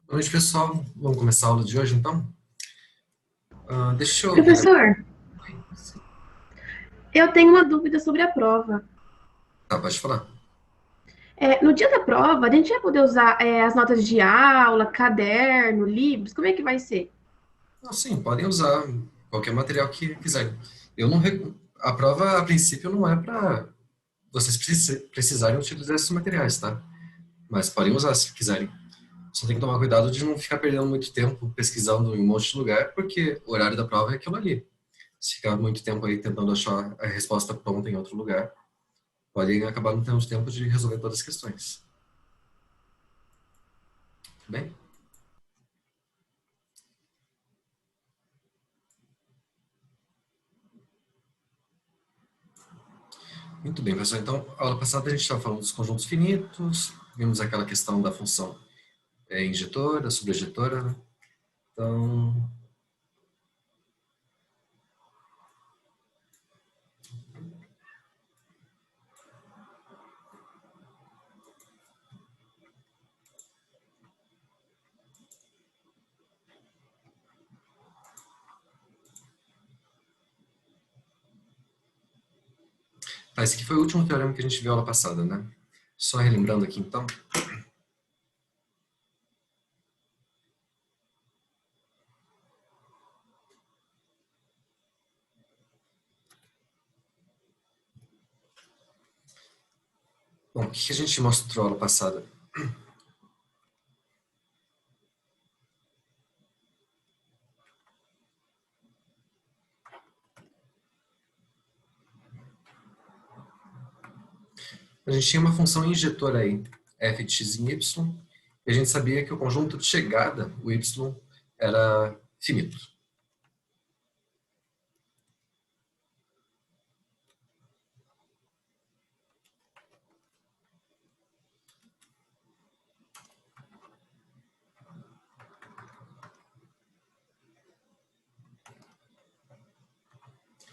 Boa noite, pessoal. Vamos começar a aula de hoje, então? Deixa eu ver. Professor, eu tenho uma dúvida sobre a prova. Tá, pode falar. No dia da prova, a gente vai poder usar as notas de aula, caderno, livros? Como é que vai ser? Não, sim, podem usar qualquer material que quiserem. Eu não A prova, a princípio, não é para vocês precisarem utilizar esses materiais, tá? Mas podem usar se quiserem. Só tem que tomar cuidado de não ficar perdendo muito tempo pesquisando em um monte de lugar, porque o horário da prova é aquilo ali. Se ficar muito tempo aí tentando achar a resposta pronta em outro lugar, podem acabar não tendo tempo de resolver todas as questões. Tudo bem? Muito bem, pessoal. Então, a aula passada a gente estava falando dos conjuntos finitos, vimos aquela questão da função injetora, subjetora, né? Então, tá, esse aqui foi o último teorema que a gente viu a aula passada, né? Só relembrando aqui, então. Bom, o que a gente mostrou a aula passada? A gente tinha uma função injetora aí, f de x em y, e a gente sabia que o conjunto de chegada, o y, era finito.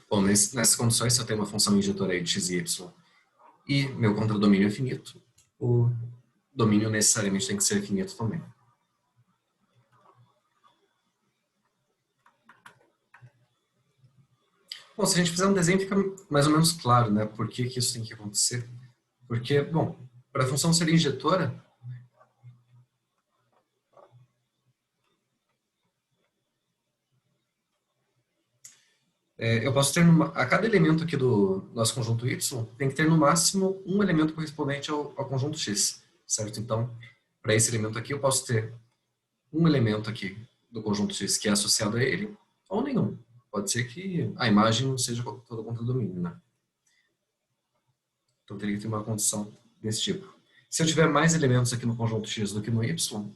Bom, nessas condições, se eu tenho uma função injetora aí de x e y e meu contradomínio é finito, o domínio necessariamente tem que ser finito também. Bom, se a gente fizer um desenho, fica mais ou menos claro, né? Por que que isso tem que acontecer. Porque, bom, para a função ser injetora, eu posso ter, a cada elemento aqui do nosso conjunto Y, tem que ter no máximo um elemento correspondente ao conjunto X, certo? Então, para esse elemento aqui, eu posso ter um elemento aqui do conjunto X que é associado a ele, ou nenhum. Pode ser que a imagem não seja toda contra o domínio, né? Então, teria que ter uma condição desse tipo. Se eu tiver mais elementos aqui no conjunto X do que no Y,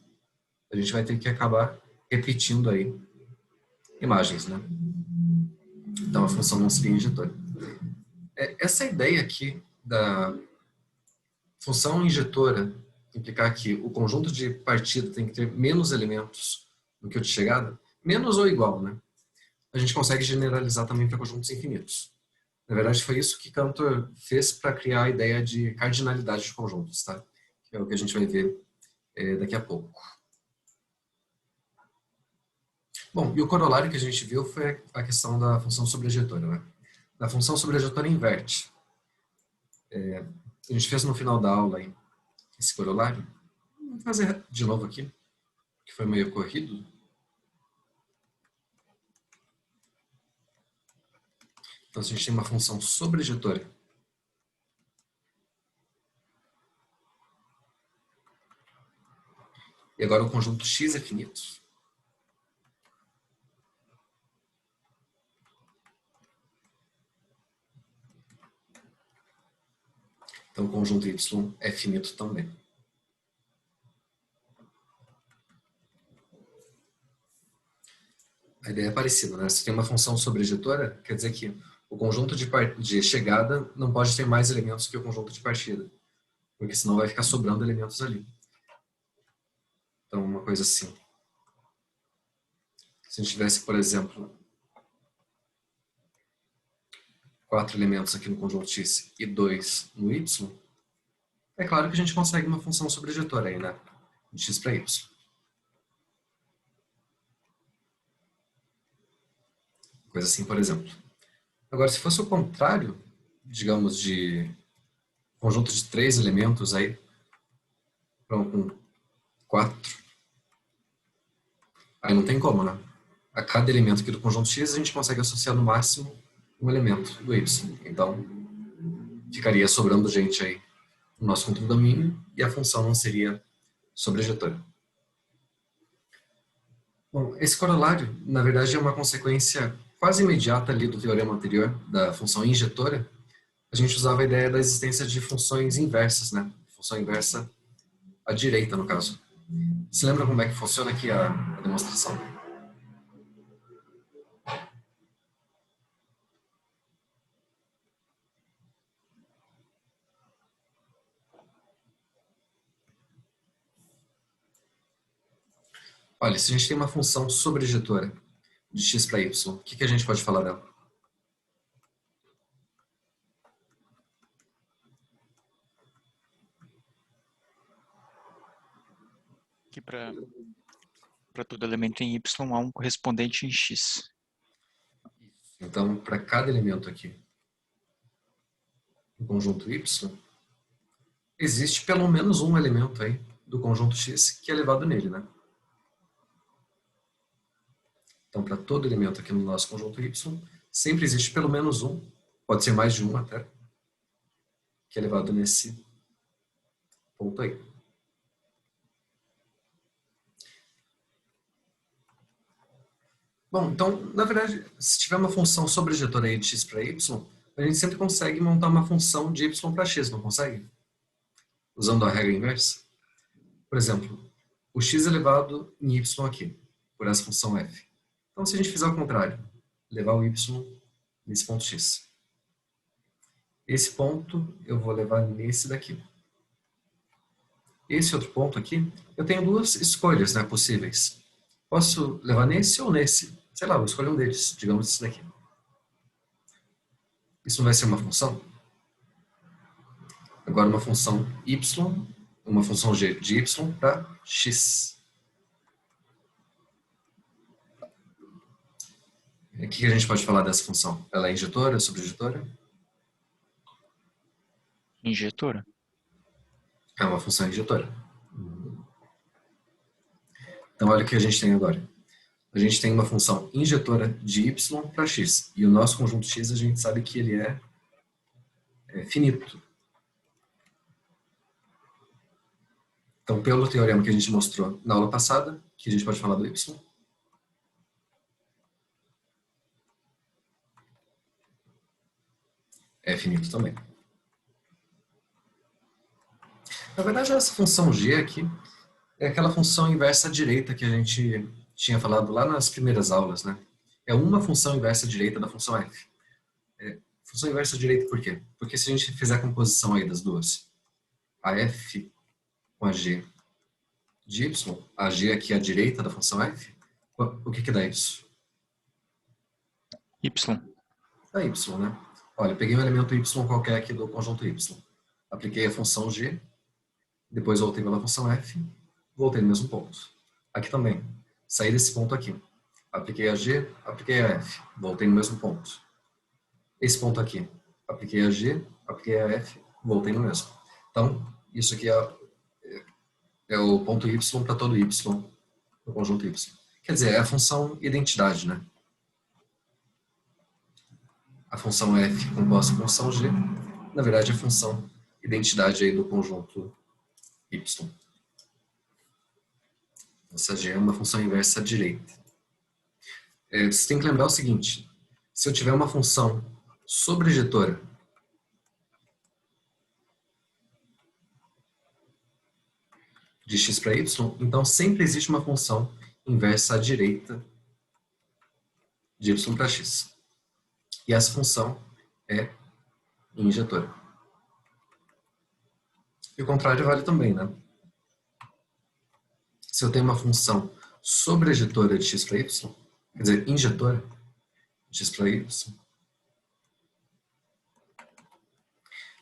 a gente vai ter que acabar repetindo aí imagens, né? Então a função não seria injetora. Essa ideia aqui da função injetora implicar que o conjunto de partida tem que ter menos elementos do que o de chegada, menos ou igual, né? A gente consegue generalizar também para conjuntos infinitos. Na verdade, foi isso que Cantor fez para criar a ideia de cardinalidade de conjuntos, tá? Que é o que a gente vai ver daqui a pouco. Bom, e o corolário que a gente viu foi a questão da função sobrejetora, né? Da função sobrejetora inverte. A gente fez no final da aula aí, esse corolário. Vamos fazer de novo aqui, que foi meio corrido. Então, se a gente tem uma função sobrejetora, e agora o conjunto x é finito, então o conjunto y é finito também. A ideia é parecida, né? Se tem uma função sobrejetora, quer dizer que o conjunto de chegada não pode ter mais elementos que o conjunto de partida, porque senão vai ficar sobrando elementos ali. Então, uma coisa assim. Se a gente tivesse, por exemplo, 4 elementos aqui no conjunto x e 2 no y, é claro que a gente consegue uma função sobrejetora aí, né? De x para y. Coisa assim, por exemplo. Agora, se fosse o contrário, digamos, de conjunto de 3 elementos aí, com 4, aí não tem como, né? A cada elemento aqui do conjunto X, a gente consegue associar no máximo um elemento do Y. Então, ficaria sobrando gente aí no nosso contradomínio e a função não seria sobrejetora. Bom, esse corolário, na verdade, é uma consequência quase imediata ali do teorema anterior, da função injetora. A gente usava a ideia da existência de funções inversas, né? Função inversa à direita, no caso. Você lembra como é que funciona aqui a demonstração? Olha, se a gente tem uma função sobrejetora de x para y, o que a gente pode falar dela? Que para todo elemento em Y há um correspondente em X. Então, para cada elemento aqui do conjunto y, existe pelo menos um elemento aí do conjunto x que é elevado nele, né? Então, para todo elemento aqui no nosso conjunto y, sempre existe pelo menos um, pode ser mais de um até, que é elevado nesse ponto aí. Bom, então, na verdade, se tiver uma função sobrejetora aí de x para y, a gente sempre consegue montar uma função de y para x, não consegue? Usando a regra inversa. Por exemplo, o x elevado em y aqui, por essa função f. Então, se a gente fizer o contrário, levar o y nesse ponto x. Esse ponto eu vou levar nesse daqui. Esse outro ponto aqui, eu tenho duas escolhas, né, possíveis. Posso levar nesse ou nesse. Sei lá, vou escolher um deles, digamos esse daqui. Isso não vai ser uma função? Agora uma função y, uma função g de y para x. O que a gente pode falar dessa função? Ela é injetora, sobrejetora? Injetora. É uma função injetora. Então, olha o que a gente tem agora. A gente tem uma função injetora de y para x. E o nosso conjunto x, a gente sabe que ele é finito. Então, pelo teorema que a gente mostrou na aula passada, que a gente pode falar do y, é finito também. Na verdade, essa função g aqui é aquela função inversa direita que a gente tinha falado lá nas primeiras aulas, né? É uma função inversa direita da função f. Função inversa direita por quê? Porque se a gente fizer a composição aí das duas, a f com a g de y, a g aqui à direita da função f, o que dá isso? Y. Dá y, né? Olha, peguei um elemento y qualquer aqui do conjunto y, apliquei a função g, depois voltei pela função f, voltei no mesmo ponto. Aqui também, saí desse ponto aqui, apliquei a g, apliquei a f, voltei no mesmo ponto. Esse ponto aqui, apliquei a g, apliquei a f, voltei no mesmo. Então, isso aqui é o ponto y para todo y no conjunto y. Quer dizer, é a função identidade, né? A função f composta com função g, na verdade, é a função identidade aí do conjunto y. Essa g é uma função inversa à direita. Você tem que lembrar o seguinte, se eu tiver uma função sobrejetora de x para y, então sempre existe uma função inversa à direita de y para x. E essa função é injetora. E o contrário vale também, né? Se eu tenho uma função sobrejetora de x para y, quer dizer, injetora de x para y,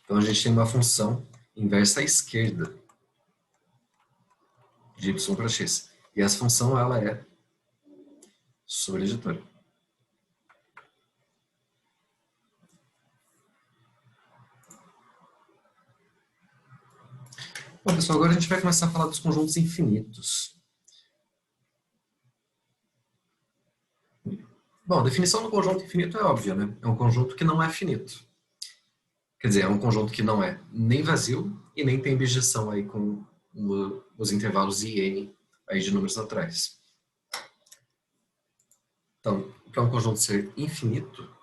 então a gente tem uma função inversa à esquerda de y para x. E essa função, ela é sobrejetora. Bom, pessoal, agora a gente vai começar a falar dos conjuntos infinitos. Bom, a definição do conjunto infinito é óbvia, né? É um conjunto que não é finito. Quer dizer, é um conjunto que não é nem vazio e nem tem bijeção aí com os intervalos i e n aí de números naturais. Então, para um conjunto ser infinito,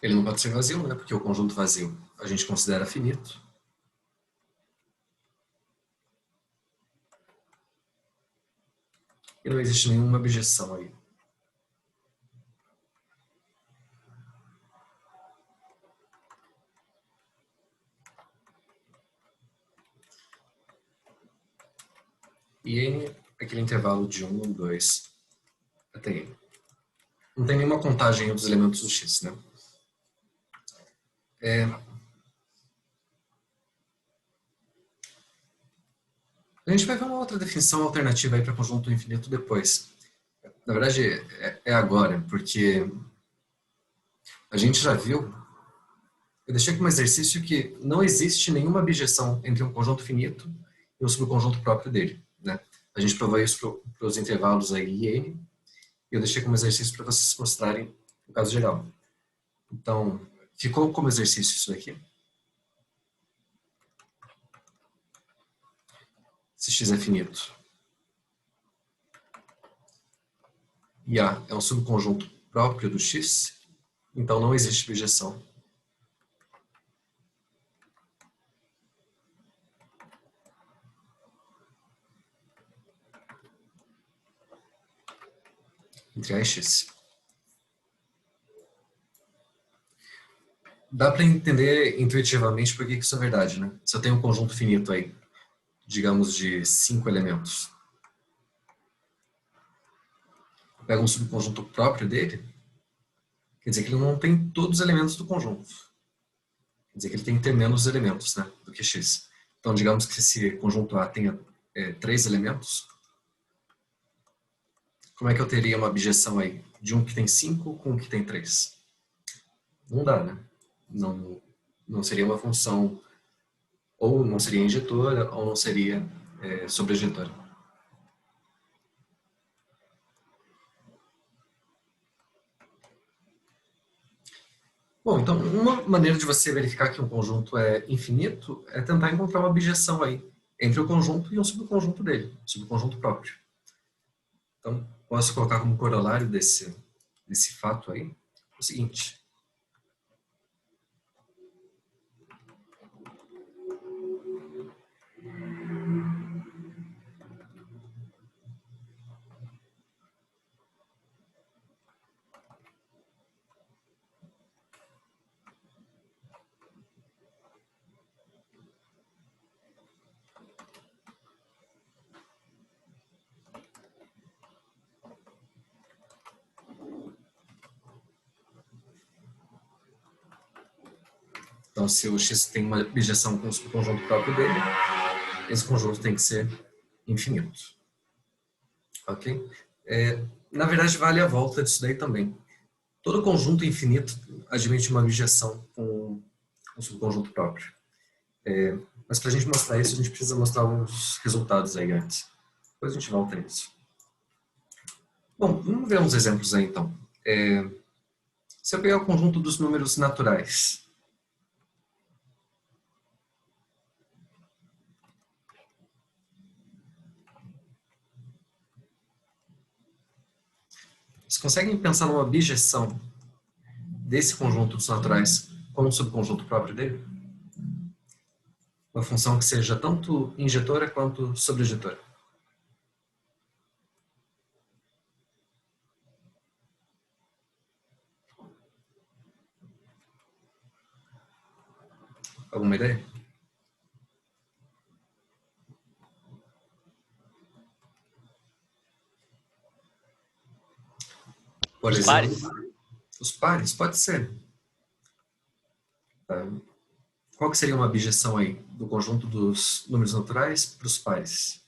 ele não pode ser vazio, né? Porque o conjunto vazio a gente considera finito. E não existe nenhuma objeção aí. E n é aquele intervalo de 1, 2, até n. Não tem nenhuma contagem dos elementos do x, né? A gente vai ver uma outra definição alternativa aí para conjunto infinito depois. Na verdade, é agora, porque a gente já viu, eu deixei aqui um exercício que não existe nenhuma objeção entre um conjunto finito e um subconjunto próprio dele, né? A gente provou isso para os intervalos aí i e n, e eu deixei como exercício para vocês mostrarem o caso geral. Então, ficou como exercício isso daqui. Se x é finito e A é um subconjunto próprio do x, então não existe objeção entre A e x. Dá para entender intuitivamente por que isso é verdade, né? Se eu tenho um conjunto finito aí, digamos de 5 elementos, eu pego um subconjunto próprio dele, quer dizer que ele não tem todos os elementos do conjunto. Quer dizer que ele tem que ter menos elementos, né, do que x. Então, digamos que esse conjunto A tenha 3 elementos, como é que eu teria uma objeção aí de um que tem 5 com um que tem 3? Não dá, né? Não seria uma função, ou não seria injetora, ou não seria sobrejetora. Bom, então, uma maneira de você verificar que um conjunto é infinito é tentar encontrar uma objeção aí entre o conjunto e um subconjunto dele, um subconjunto próprio. Então, posso colocar como corolário desse fato aí o seguinte. Então, se o x tem uma objeção com o subconjunto próprio dele, esse conjunto tem que ser infinito. Ok? Na verdade, vale a volta disso daí também. Todo conjunto infinito admite uma objeção com um subconjunto próprio. Mas para a gente mostrar isso, a gente precisa mostrar alguns resultados aí antes. Depois a gente volta nisso. Bom, vamos ver uns exemplos aí então. Se eu pegar o conjunto dos números naturais, vocês conseguem pensar numa objeção desse conjunto dos naturais com um subconjunto próprio dele? Uma função que seja tanto injetora quanto sobrejetora. Alguma ideia? Por Os exemplo, pares? os pares, pode ser. Tá? Qual que seria uma objeção aí do conjunto dos números naturais para os pares?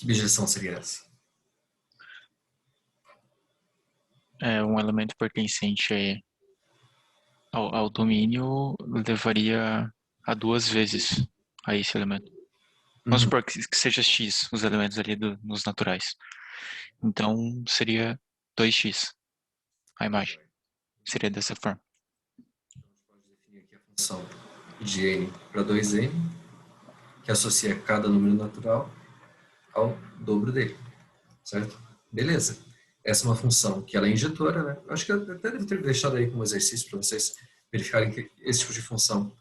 Que objeção seria essa? Um elemento pertencente ao domínio levaria a 2 vezes a esse elemento. Vamos supor que seja x os elementos ali nos naturais. Então, seria 2x a imagem. Seria dessa forma. Pode definir aqui a função de n para 2n, que associa cada número natural ao dobro dele, certo? Beleza. Essa é uma função que ela é injetora, né? Eu acho que eu até devo ter deixado aí como exercício para vocês verificarem que esse tipo de função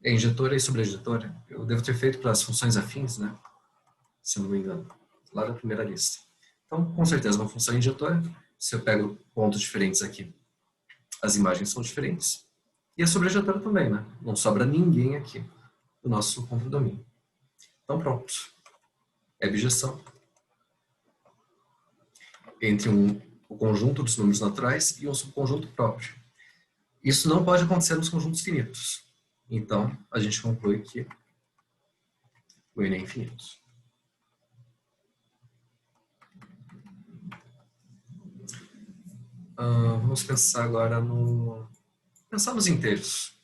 é injetora e sobrejetora. Eu devo ter feito para as funções afins, né? Se eu não me engano, lá da primeira lista. Então, com certeza, uma função injetora. Se eu pego pontos diferentes aqui, as imagens são diferentes. E a sobrejetora também, né? Não sobra ninguém aqui do nosso contradomínio. Então, pronto. É bijeção entre o conjunto dos números naturais e um subconjunto próprio. Isso não pode acontecer nos conjuntos finitos. Então, a gente conclui que o n é infinito. Vamos pensar agora pensar nos inteiros.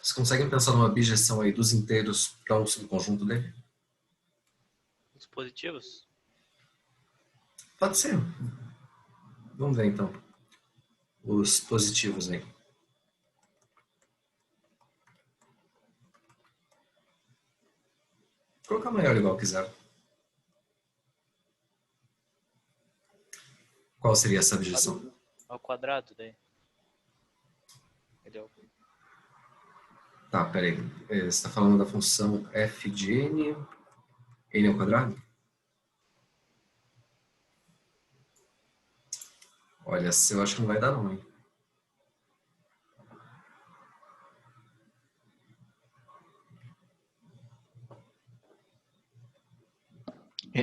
Vocês conseguem pensar numa bijeção aí dos inteiros para um subconjunto dele? Os positivos? Pode ser. Vamos ver então. Os positivos aí. Vou colocar maior ou igual que zero. Qual seria essa bijeção? Ao quadrado, daí. Entendeu? Tá, peraí. Você está falando da função f de n, n ao quadrado? Olha, eu acho que não vai dar não, hein?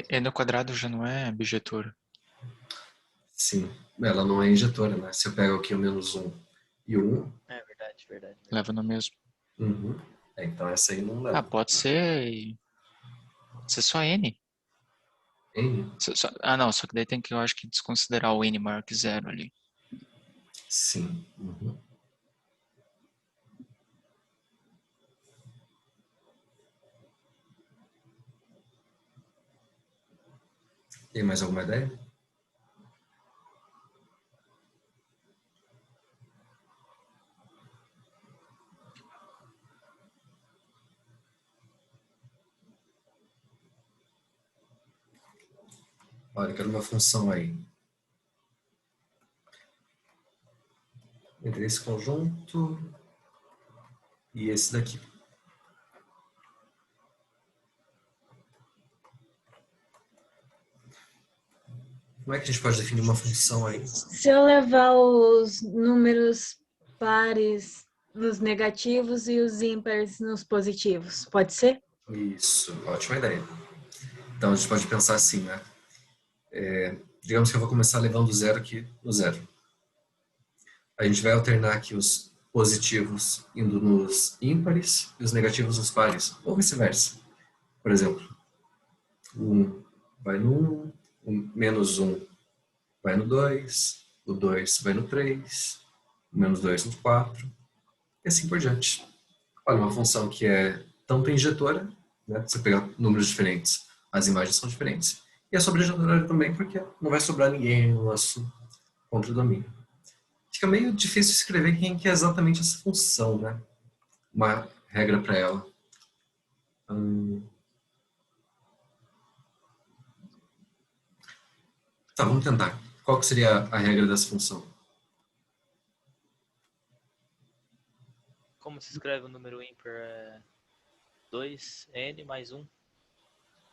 N ao quadrado já não é bijetora. Sim, ela não é injetora, né? Se eu pego aqui o menos 1 e o 1... É verdade, verdade. Leva no mesmo. Uhum. Então essa aí não leva. Pode ser só N. N? Não, só que daí tem que, eu acho que, desconsiderar o N maior que zero ali. Sim. Uhum. Tem mais alguma ideia? Olha, eu quero uma função aí. Entre esse conjunto e esse daqui. Como é que a gente pode definir uma função aí? Se eu levar os números pares nos negativos e os ímpares nos positivos, pode ser? Isso, ótima ideia. Então a gente pode pensar assim, né? Digamos que eu vou começar levando o zero aqui no zero. A gente vai alternar aqui os positivos indo nos ímpares e os negativos nos pares, ou vice-versa. Por exemplo, o 1 vai no 1, o menos 1 vai no 2, o 2 vai no 3, o menos 2 no 4, e assim por diante. Olha, uma função que é tanto injetora, né? Você pegar números diferentes, as imagens são diferentes, e é sobrejetora também, porque não vai sobrar ninguém no nosso contradomínio. Fica meio difícil escrever quem que é exatamente essa função, né? Uma regra para ela. Tá, vamos tentar. Qual que seria a regra dessa função? Como se escreve o número ímpar? 2n mais 1.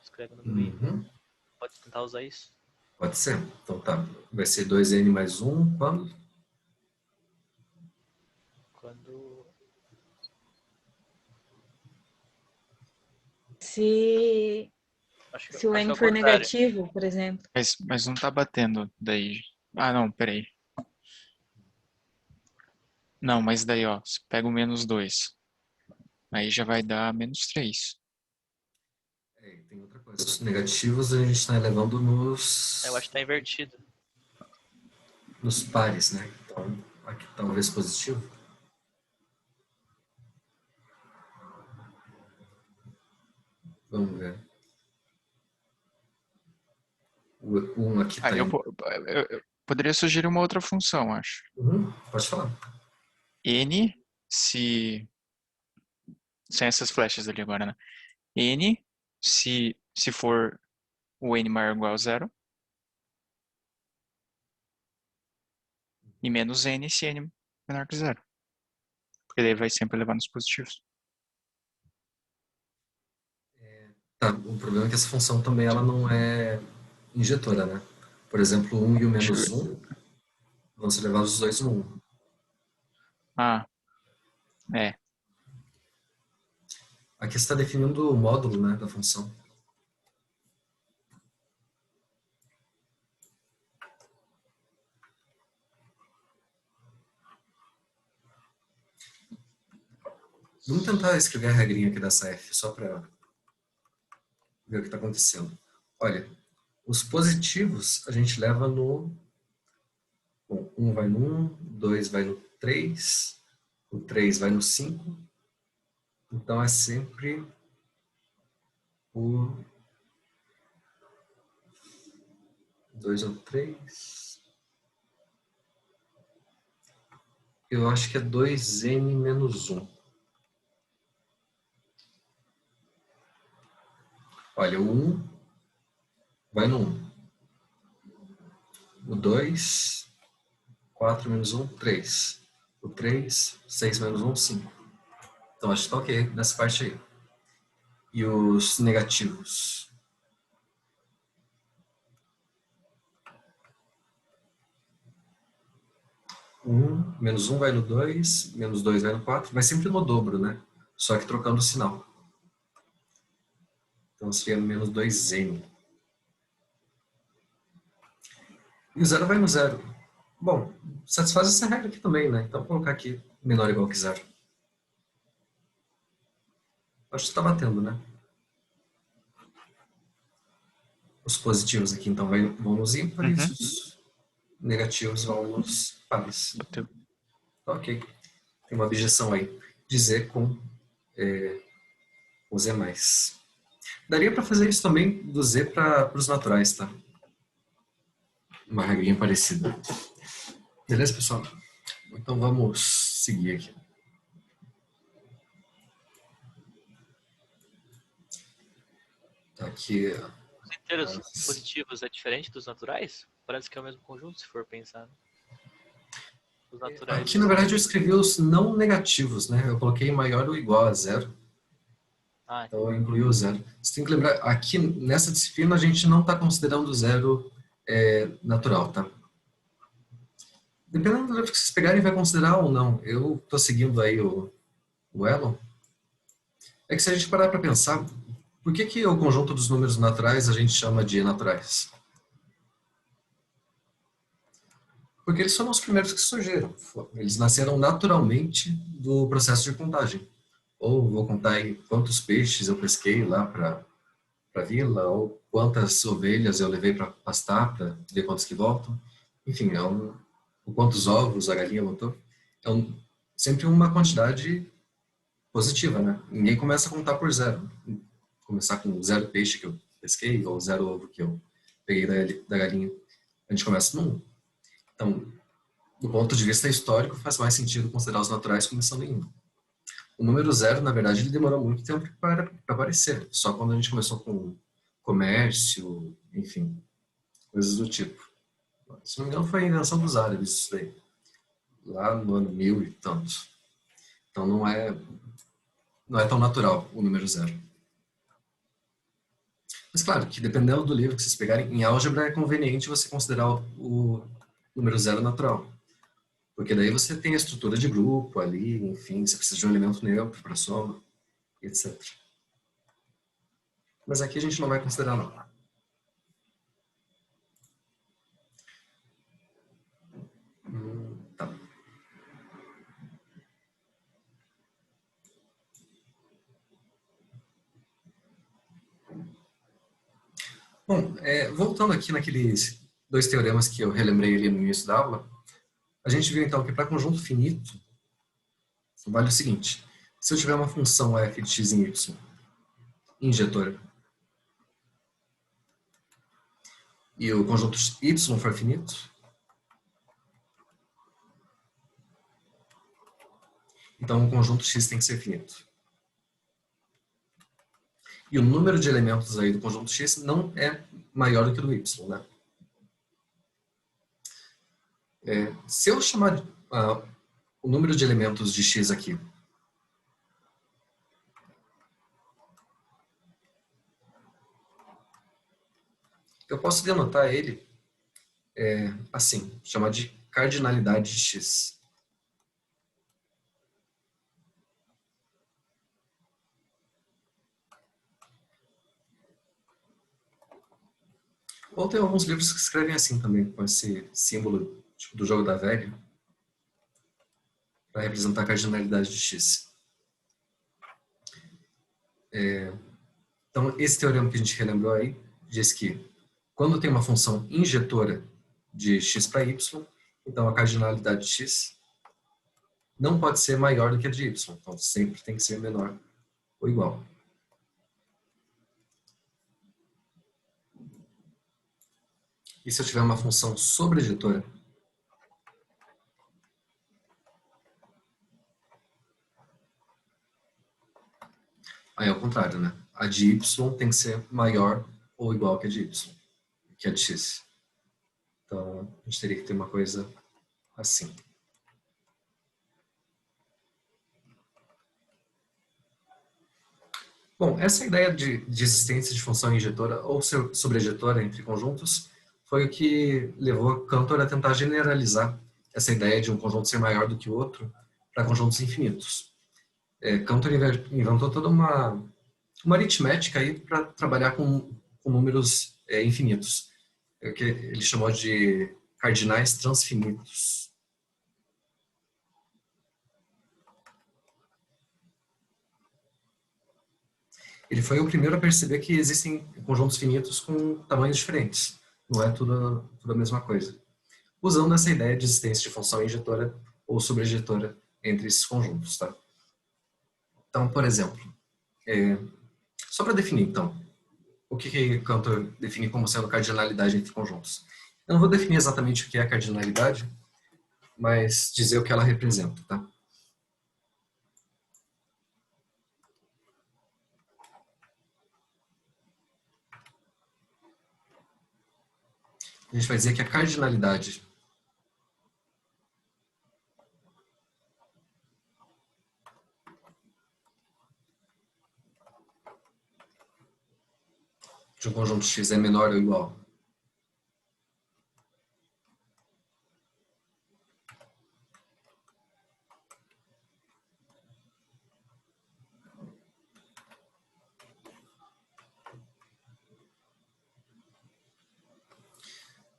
Escreve o número ímpar. Pode tentar usar isso? Pode ser. Então tá. Vai ser 2n mais 1 quando? Quando... Se o n for negativo, por exemplo. Mas não tá batendo daí. Não, peraí. Não, mas daí, ó, você pega o -2. Aí já vai dar -3. É, tem outra coisa. Os negativos a gente está elevando Eu acho que tá invertido. nos pares, né? Então, aqui talvez positivo. Vamos ver. O 1 aqui Ah, está em... eu poderia sugerir uma outra função, acho. Pode falar. N, se... Sem essas flechas ali agora, né? N, se for o N maior ou igual a 0. E menos N se N menor que 0. Porque daí vai sempre levar nos positivos. Tá, o problema é que essa função também ela não é injetora, né? Por exemplo, o 1 e o menos 1 vão ser levados os dois no 1. Ah, é. Aqui está definindo o módulo, né, da função. Vamos tentar escrever a regrinha aqui dessa F, só para ver o que está acontecendo. Olha, os positivos a gente leva no... Bom, 1 vai no 1, 2 vai no 3, o 3 vai no 5. Então é sempre o 2 ou 3. Eu acho que é 2n menos 1. Olha, o 1 vai no 1. O 2, 4 menos 1, 3. O 3, 6 menos 1, 5. Então acho que tá ok nessa parte aí. E os negativos? Menos 1 vai no 2, menos 2 vai no 4. Vai sempre no dobro, né? Só que trocando o sinal. Então seria menos 2n. E o 0 vai no 0. Bom, satisfaz essa regra aqui também, né? Então vou colocar aqui menor ou igual que 0. Acho que está batendo, né? Os positivos aqui, então, vão nos ímpares, os negativos vão nos pares. Bateu. Ok. Tem uma objeção aí. Dizer com o Z+. Daria para fazer isso também do Z para os naturais, tá? Uma regrinha parecida. Beleza, pessoal? Então vamos seguir aqui. Tá aqui. Os inteiros positivos é diferente dos naturais? Parece que é o mesmo conjunto, se for pensar. Os naturais. Aqui, na verdade, eu escrevi os não negativos, né? Eu coloquei maior ou igual a 0. Ah, Então eu incluí o 0. Você tem que lembrar, aqui nessa disciplina a gente não está considerando o 0 natural, tá? Dependendo do livro que vocês pegarem, vai considerar ou não. Eu estou seguindo aí o Elon. É que se a gente parar para pensar, por que o conjunto dos números naturais a gente chama de naturais? Porque eles foram os primeiros que surgiram. Eles nasceram naturalmente do processo de contagem. Ou vou contar aí quantos peixes eu pesquei lá para a vila, ou quantas ovelhas eu levei para pastar, para ver quantos que voltam. Enfim, quantos ovos a galinha botou. É sempre uma quantidade positiva, né? Ninguém começa a contar por 0. Começar com 0 peixe que eu pesquei, ou 0 ovo que eu peguei da galinha. A gente começa no 1. Então, do ponto de vista histórico, faz mais sentido considerar os naturais começando em 1. O número 0, na verdade, ele demorou muito tempo para aparecer. Só quando a gente começou com comércio, enfim, coisas do tipo. Se não me engano, foi a invenção dos árabes isso daí. Lá no ano 1000 e tantos. Então não é tão natural o número 0. Mas claro, que dependendo do livro que vocês pegarem, em álgebra é conveniente você considerar o número 0 natural. Porque daí você tem a estrutura de grupo ali, enfim, você precisa de um elemento neutro para soma, etc. Mas aqui a gente não vai considerar não. Tá. Bom, voltando aqui naqueles 2 teoremas que eu relembrei ali no início da aula, a gente viu então que para conjunto finito, vale o seguinte: se eu tiver uma função f de x em y injetora e o conjunto y for finito, então o conjunto x tem que ser finito. E o número de elementos aí do conjunto x não é maior do que o do y, né? Se eu chamar o número de elementos de x aqui eu posso denotar ele assim, chamar de cardinalidade de x. Ou tem alguns livros que escrevem assim também, com esse símbolo tipo do jogo da velha, para representar a cardinalidade de x. Então, esse teorema que a gente relembrou aí diz que quando tem uma função injetora de x para y, então a cardinalidade de x não pode ser maior do que a de y. Então, sempre tem que ser menor ou igual. E se eu tiver uma função sobrejetora, aí é o contrário, né? A de y tem que ser maior ou igual que a de y, que a de x. Então, a gente teria que ter uma coisa assim. Bom, essa ideia de existência de função injetora ou sobrejetora entre conjuntos foi o que levou Cantor a tentar generalizar essa ideia de um conjunto ser maior do que o outro para conjuntos infinitos. Cantor inventou toda uma aritmética aí para trabalhar com números infinitos, que ele chamou de cardinais transfinitos. Ele foi o primeiro a perceber que existem conjuntos finitos com tamanhos diferentes. Não é tudo a mesma coisa. Usando essa ideia de existência de função injetora ou sobrejetora entre esses conjuntos. Tá? Então, por exemplo, só para definir, então, o que Cantor define como sendo cardinalidade entre conjuntos. Eu não vou definir exatamente o que é cardinalidade, mas dizer o que ela representa. Tá? A gente vai dizer que a cardinalidade de um conjunto X é menor ou igual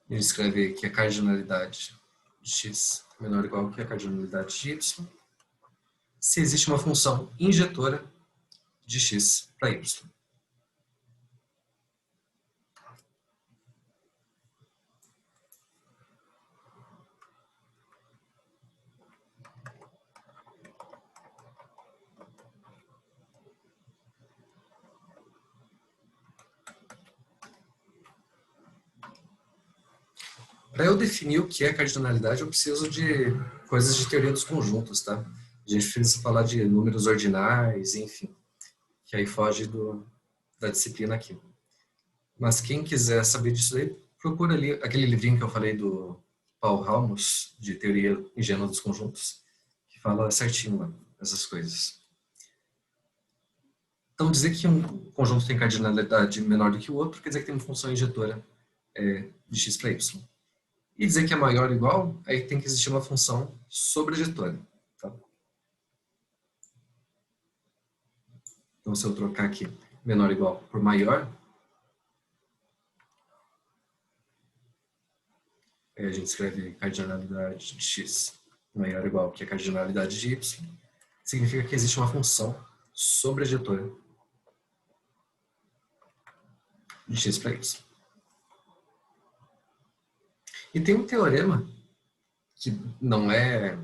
ele escreve que a cardinalidade de x é menor ou igual que a cardinalidade de y se existe uma função injetora de x para y. Para eu definir o que é cardinalidade, eu preciso de coisas de teoria dos conjuntos, tá? A gente precisa falar de números ordinais, enfim, que aí foge da disciplina aqui. Mas quem quiser saber disso aí, procura ali aquele livrinho que eu falei do Paul Ramos, de teoria ingênua dos conjuntos, que fala certinho lá, essas coisas. Então, dizer que um conjunto tem cardinalidade menor do que o outro, quer dizer que tem uma função injetora de x para y. E dizer que é maior ou igual, aí tem que existir uma função sobrejetora. Tá? Então, se eu trocar aqui menor ou igual por maior, aí a gente escreve cardinalidade de x maior ou igual que a cardinalidade de y, significa que existe uma função sobrejetora de x para y. E tem um teorema que não é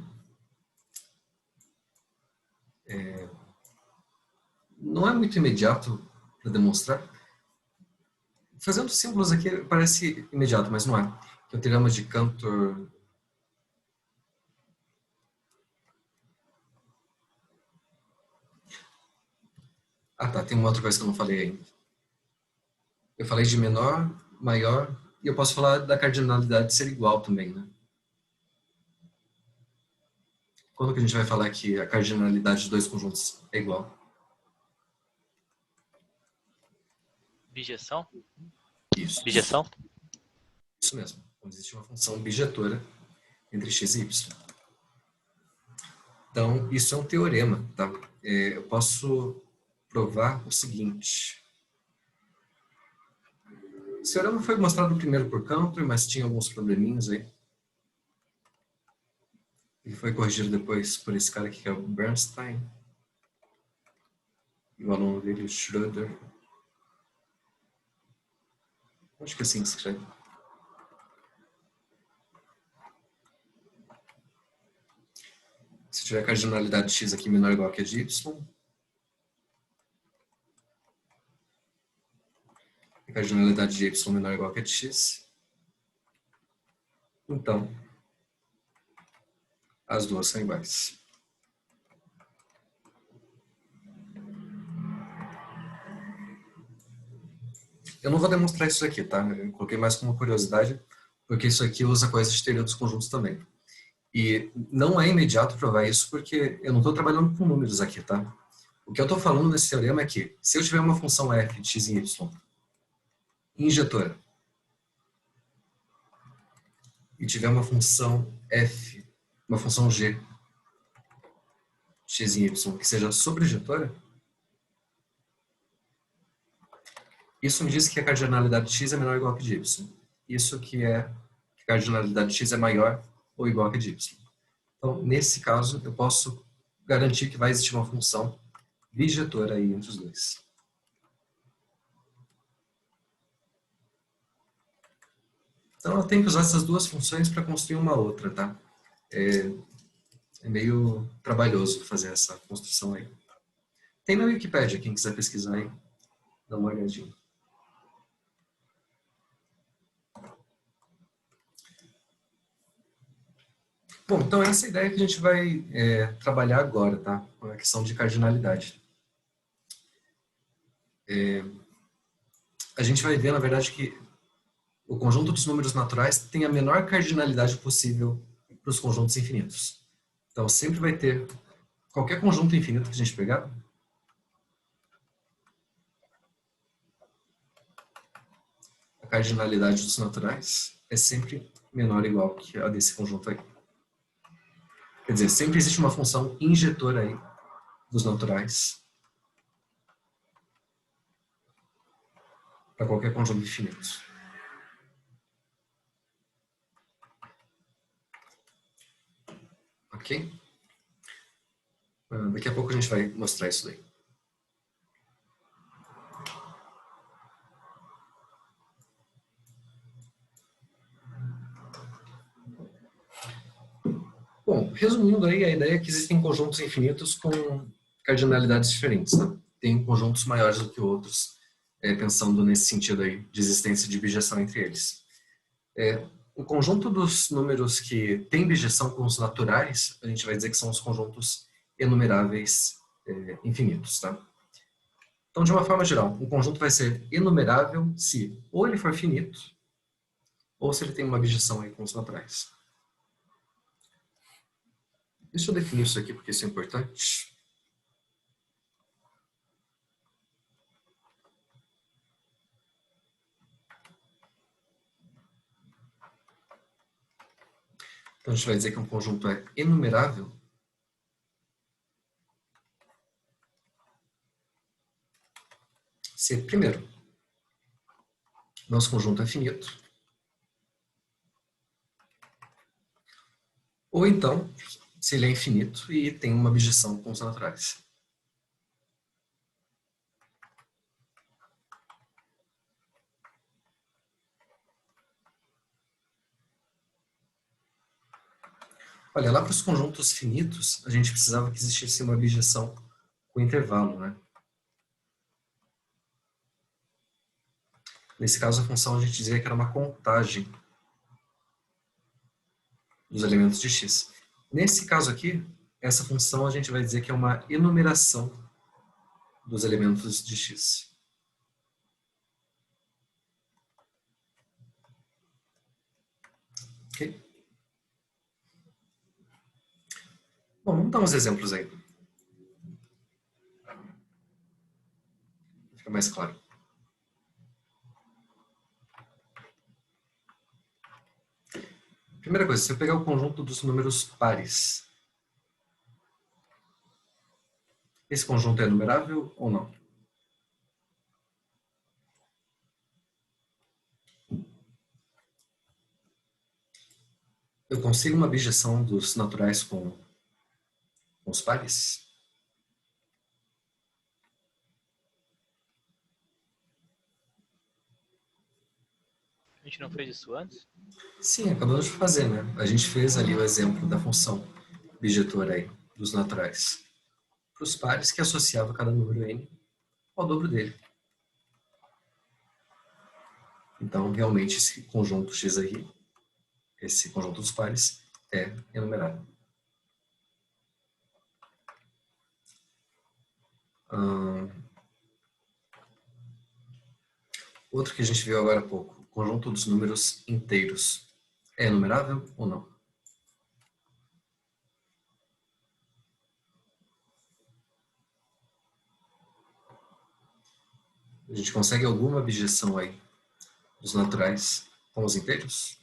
muito imediato para demonstrar. Fazendo símbolos aqui parece imediato, mas não é. Que é o teorema de Cantor. Ah, tá. Tem uma outra coisa que eu não falei ainda. Eu falei de menor, maior, e eu posso falar da cardinalidade ser igual também, né? Quando que a gente vai falar que a cardinalidade de dois conjuntos é igual? Bijeção? Isso. Bijeção? Isso mesmo. Quando existe uma função bijetora entre x e y. Então, isso é um teorema, tá? Eu posso provar o seguinte. Esse teorema foi mostrado primeiro por Cantor, mas tinha alguns probleminhas aí. Ele foi corrigido depois por esse cara aqui, que é o Bernstein. E o aluno dele, o Schröder. Acho que é assim que se escreve. Se tiver cardinalidade de x aqui menor ou igual a que de y, a cardinalidade de y menor ou igual a que de x, então as duas são iguais. Eu não vou demonstrar isso aqui, tá? Eu coloquei mais como curiosidade, porque isso aqui usa coisas de teoria dos conjuntos também. E não é imediato provar isso, porque eu não estou trabalhando com números aqui, tá? O que eu estou falando nesse teorema é que, se eu tiver uma função f de x em y, injetora, e tiver uma função f, uma função g, x em y, que seja sobrejetora, isso me diz que a cardinalidade de x é menor ou igual que de y. Isso que é que a cardinalidade de x é maior ou igual que de y. Então, nesse caso, eu posso garantir que vai existir uma função bijetora aí entre os dois. Então, eu tenho que usar essas duas funções para construir uma outra, tá? É meio trabalhoso fazer essa construção aí. Tem na Wikipédia, quem quiser pesquisar aí, dá uma olhadinha. Bom, então essa é a ideia que a gente vai trabalhar agora, tá? Com a questão de cardinalidade. A gente vai ver, na verdade, que o conjunto dos números naturais tem a menor cardinalidade possível para os conjuntos infinitos. Então, sempre vai ter, qualquer conjunto infinito que a gente pegar, a cardinalidade dos naturais é sempre menor ou igual que a desse conjunto aí. Quer dizer, sempre existe uma função injetora aí dos naturais para qualquer conjunto infinito. Ok? Daqui a pouco a gente vai mostrar isso daí. Bom, resumindo aí, a ideia é que existem conjuntos infinitos com cardinalidades diferentes, né? Tem conjuntos maiores do que outros, pensando nesse sentido aí de existência de bijeção entre eles. O conjunto dos números que tem bijeção com os naturais, a gente vai dizer que são os conjuntos enumeráveis infinitos, tá? Então, de uma forma geral, um conjunto vai ser enumerável se ou ele for finito, ou se ele tem uma bijeção aí com os naturais. Deixa eu definir isso aqui, porque isso é importante. Então, a gente vai dizer que um conjunto é enumerável se, primeiro, nosso conjunto é finito, ou então, se ele é infinito e tem uma bijeção com os naturais. Olha, lá para os conjuntos finitos, a gente precisava que existisse uma objeção com intervalo, né? Nesse caso, a função a gente dizia que era uma contagem dos elementos de x. Nesse caso aqui, essa função a gente vai dizer que é uma enumeração dos elementos de x. Ok? Bom, vamos dar uns exemplos aí. Fica mais claro. Primeira coisa, se eu pegar o conjunto dos números pares, esse conjunto é numerável ou não? Eu consigo uma abjeção dos naturais com os pares? A gente não fez isso antes? Sim, acabamos de fazer, né? A gente fez ali o exemplo da função bijetora aí, dos naturais. Para os pares que associava cada número n ao dobro dele. Então, realmente, esse conjunto x aí, esse conjunto dos pares, é enumerável. Outro que a gente viu agora há pouco, o conjunto dos números inteiros. É enumerável ou não? A gente consegue alguma abjeção aí dos naturais com os inteiros?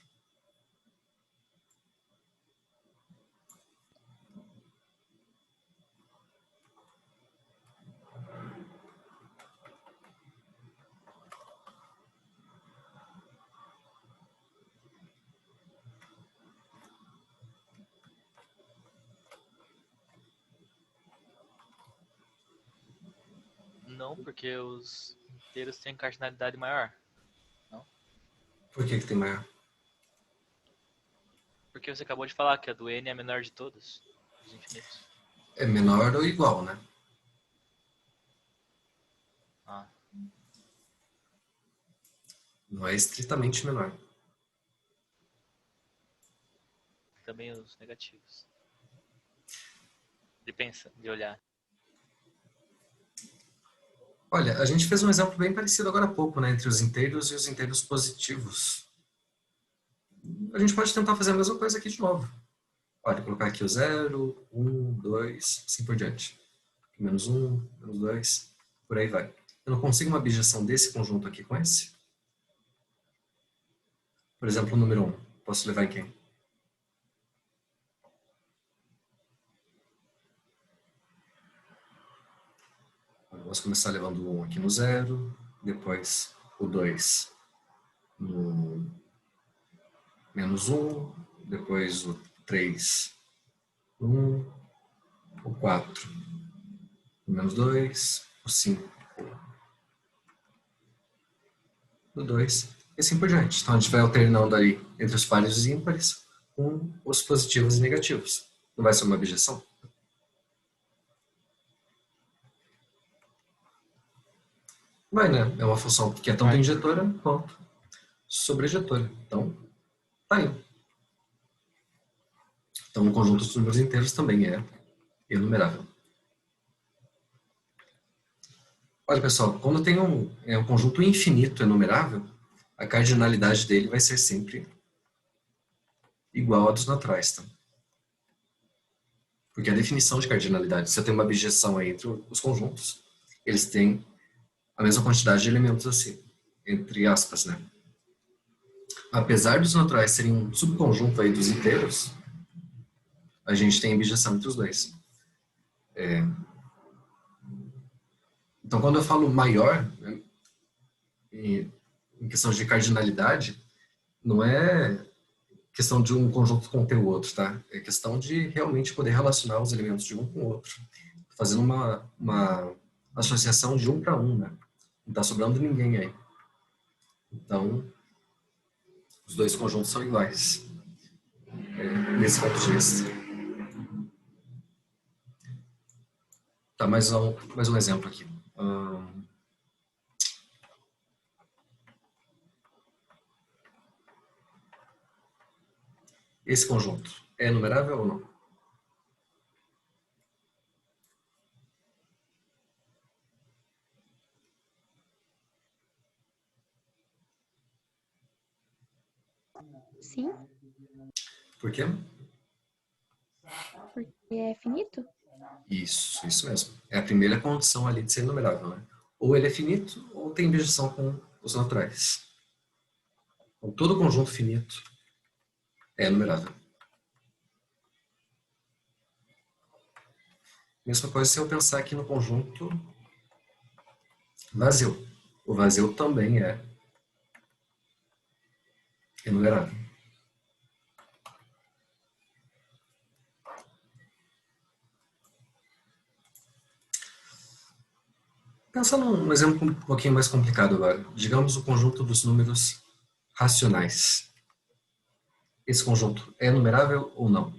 Não, porque os inteiros têm cardinalidade maior. Por que tem maior? Porque você acabou de falar que a do n é a menor de todos, dos infinitos. É menor ou igual, né? Ah, Não é estritamente menor. também os negativos. De olhar. Olha, a gente fez um exemplo bem parecido agora há pouco, né? Entre os inteiros e os inteiros positivos. A gente pode tentar fazer a mesma coisa aqui de novo. Olha, colocar aqui o 0, 1, 2, assim por diante. Menos 1, menos 2, por aí vai. Eu não consigo uma abjeção desse conjunto aqui com esse? Por exemplo, o número 1. Posso levar em quem? Eu posso começar levando o 1 aqui no 0, depois o 2 no menos 1, depois o 3 no 1, o 4 no menos 2, o 5 no 2, e assim por diante. Então a gente vai alternando aí entre os pares e os ímpares com os positivos e negativos. Não vai ser uma abjeção? Vai, né? É uma função que é tanto injetora quanto sobrejetora. Então, tá aí. Então, o conjunto dos números inteiros também é enumerável. Olha, pessoal, quando tem um conjunto infinito enumerável, a cardinalidade dele vai ser sempre igual à dos naturais, tá? Porque a definição de cardinalidade, se eu tenho uma abjeção aí entre os conjuntos, eles têm a mesma quantidade de elementos assim, entre aspas, né? Apesar dos naturais serem um subconjunto aí dos inteiros, a gente tem abjeção entre os dois. Então, quando eu falo maior, né, em questão de cardinalidade, não é questão de um conjunto conter o outro, tá? É questão de realmente poder relacionar os elementos de um com o outro, fazendo uma associação de um para um, né? Não está sobrando ninguém aí. Então, os dois conjuntos são iguais, nesse ponto de vista. Tá, mais um exemplo aqui. Esse conjunto é numerável ou não? Sim, Por quê? porque é finito. Isso mesmo. É a primeira condição ali de ser numerável, né? Ou ele é finito, ou tem bijeção com os naturais. Então, todo conjunto finito é numerável. Mesma coisa se eu pensar aqui no conjunto vazio. O vazio também é enumerável. Pensando num exemplo um pouquinho mais complicado agora. Digamos o conjunto dos números racionais. Esse conjunto é numerável ou não?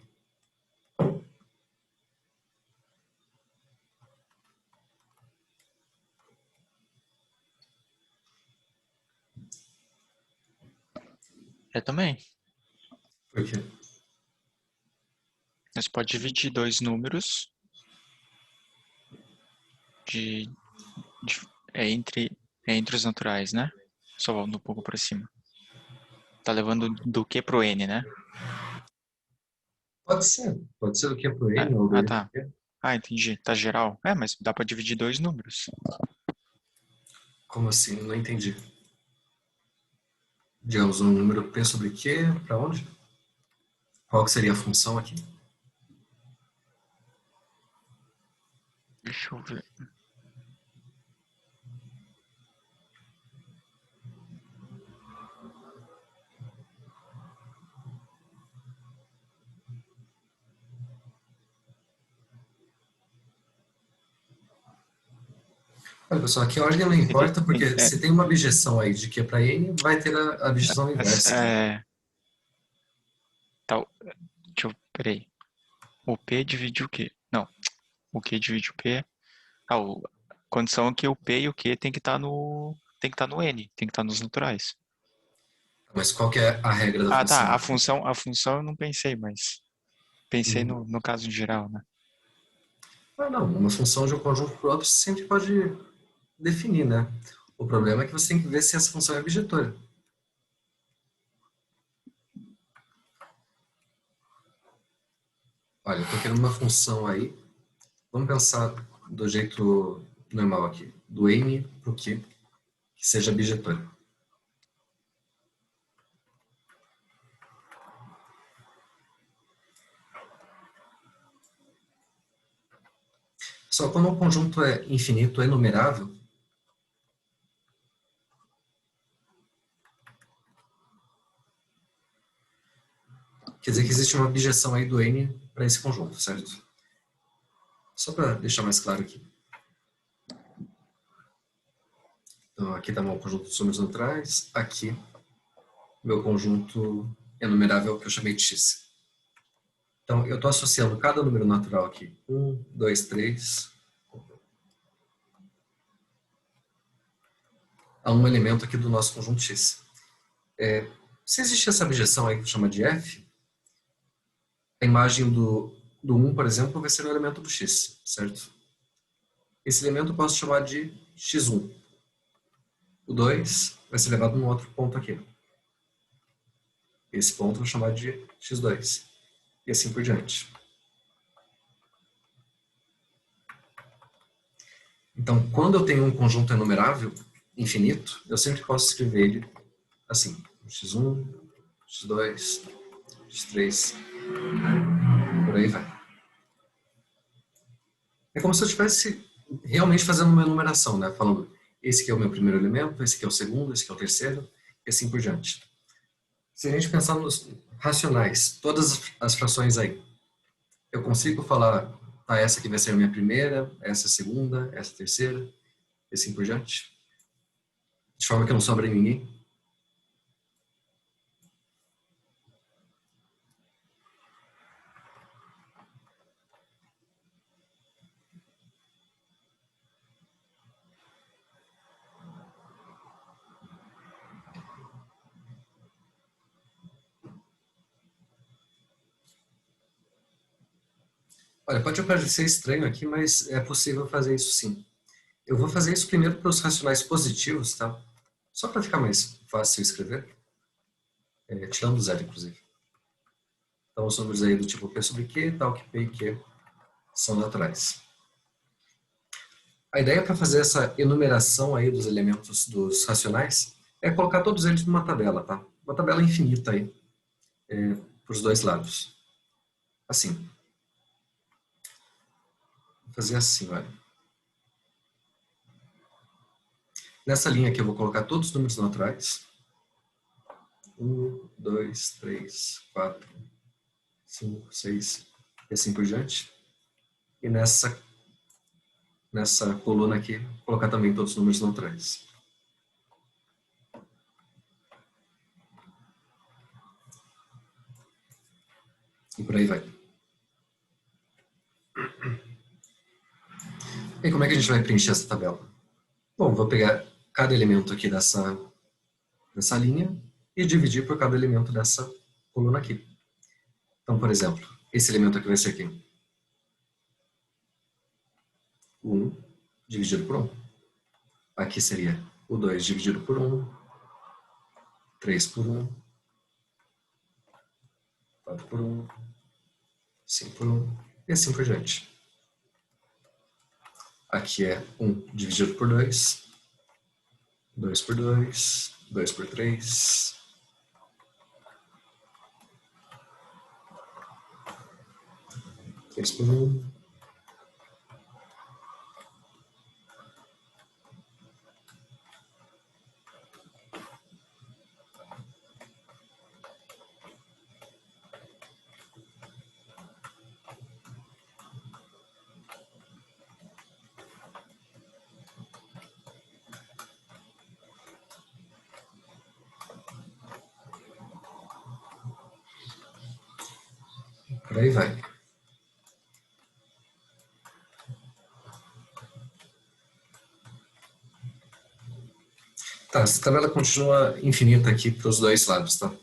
É também. Por quê? Você pode dividir dois números de, entre os naturais, né? Só voltando um pouco para cima. Tá levando do Q pro N, né? Pode ser. Pode ser do Q pro N ou do N pro Tá. Q. Ah, entendi. Tá geral. É, mas dá para dividir dois números. Como assim? Não entendi. Digamos, um número P sobre Q, para onde? Qual que seria a função aqui? Deixa eu ver. Olha, pessoal, aqui a ordem não importa, porque se tem uma abjeção aí de Q para N, vai ter a abjeção inversa. Tá, peraí. O P divide o Q. Não, o Q divide o P. A condição é que o P e o Q tem que estar no N, tem que estar nos naturais. Mas qual que é a regra da função Tá, aqui? a função eu não pensei, mas pensei no caso em geral, né? Ah, não. Uma função de um conjunto para o outro você sempre pode definir, né? O problema é que você tem que ver se essa função é objetora. Olha, eu estou querendo uma função aí. Vamos pensar do jeito normal aqui. Do N para o Q, que seja objetora. Só quando um conjunto é infinito, enumerável, quer dizer que existe uma objeção aí do N para esse conjunto, certo? Só para deixar mais claro aqui. Então, aqui está meu conjunto de números naturais. Aqui, meu conjunto enumerável que eu chamei de x. Então, eu estou associando cada número natural aqui. 1, 2, 3. A um elemento aqui do nosso conjunto x. Se existe essa abjeção aí que chama de f, a imagem do 1, por exemplo, vai ser o elemento do x, certo? Esse elemento eu posso chamar de x1. O 2 vai ser levado num outro ponto aqui. Esse ponto eu vou chamar de x2. E assim por diante. Então, quando eu tenho um conjunto enumerável, infinito, eu sempre posso escrever ele assim. x1, x2, x3, por aí vai. É como se eu estivesse realmente fazendo uma enumeração, né? Falando, esse aqui é o meu primeiro elemento, esse aqui é o segundo, esse aqui é o terceiro, e assim por diante. Se a gente pensar nos racionais, todas as frações aí, eu consigo falar, tá, essa aqui vai ser a minha primeira, essa a segunda, essa a terceira, e assim por diante. De forma que não sobra ninguém. Olha, pode parecer estranho aqui, mas é possível fazer isso sim. Eu vou fazer isso primeiro para os racionais positivos, tá? Só para ficar mais fácil escrever. Tirando o zero, inclusive. Então, os números aí do tipo P sobre Q, tal que P e Q são naturais. A ideia para fazer essa enumeração aí dos elementos dos racionais é colocar todos eles numa tabela, tá? Uma tabela infinita aí, para os dois lados. Assim. Vou fazer assim, olha. Nessa linha aqui eu vou colocar todos os números naturais. 1, 2, 3, 4, 5, 6 e assim por diante. E nessa coluna aqui, vou colocar também todos os números naturais. E por aí vai. E como é que a gente vai preencher essa tabela? Bom, vou pegar cada elemento aqui dessa linha e dividir por cada elemento dessa coluna aqui. Então, por exemplo, esse elemento aqui vai ser quem? 1 dividido por 1. Aqui seria o 2 dividido por 1, 3 por 1, 4 por 1, 5 por 1 e assim por diante. Aqui é 1 dividido por 2, 2 por 2, 2 por 3, 3 por 1, por aí vai. Tá, essa tabela continua infinita aqui para os dois lados, tá?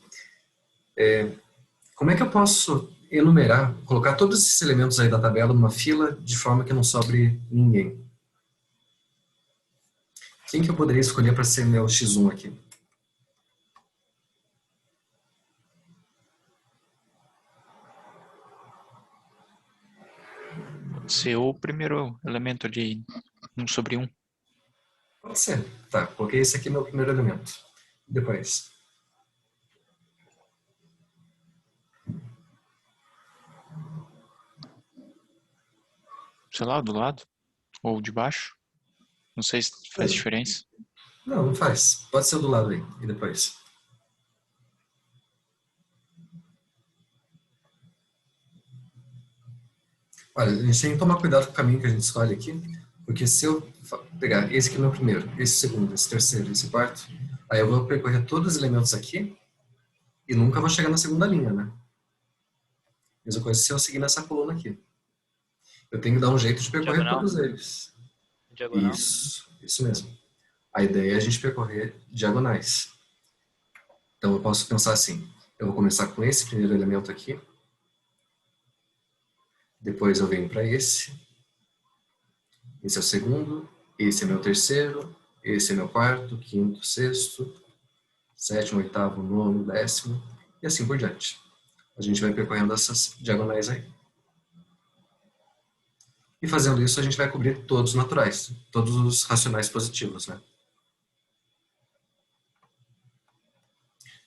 Como é que eu posso enumerar, colocar todos esses elementos aí da tabela numa fila de forma que não sobre ninguém? Quem que eu poderia escolher para ser meu X1 aqui? Pode ser o primeiro elemento de 1 sobre 1. Pode ser. Tá, coloquei esse aqui meu primeiro elemento. Depois. Sei lá, do lado ou de baixo. Não sei se faz diferença. Não, não faz. Pode ser do lado aí. E depois. Olha, a gente tem que tomar cuidado com o caminho que a gente escolhe aqui, porque se eu pegar esse aqui é o meu primeiro, esse segundo, esse terceiro, esse quarto, aí eu vou percorrer todos os elementos aqui e nunca vou chegar na segunda linha, né? Mesma coisa se eu seguir nessa coluna aqui. Eu tenho que dar um jeito de percorrer Diagonal? todos eles. Diagonal? Isso mesmo. A ideia é a gente percorrer diagonais. Então eu posso pensar assim, eu vou começar com esse primeiro elemento aqui, depois eu venho para esse é o segundo, esse é meu terceiro, esse é meu quarto, quinto, sexto, sétimo, oitavo, nono, décimo, e assim por diante. A gente vai percorrendo essas diagonais aí. E fazendo isso, a gente vai cobrir todos os naturais, todos os racionais positivos, né?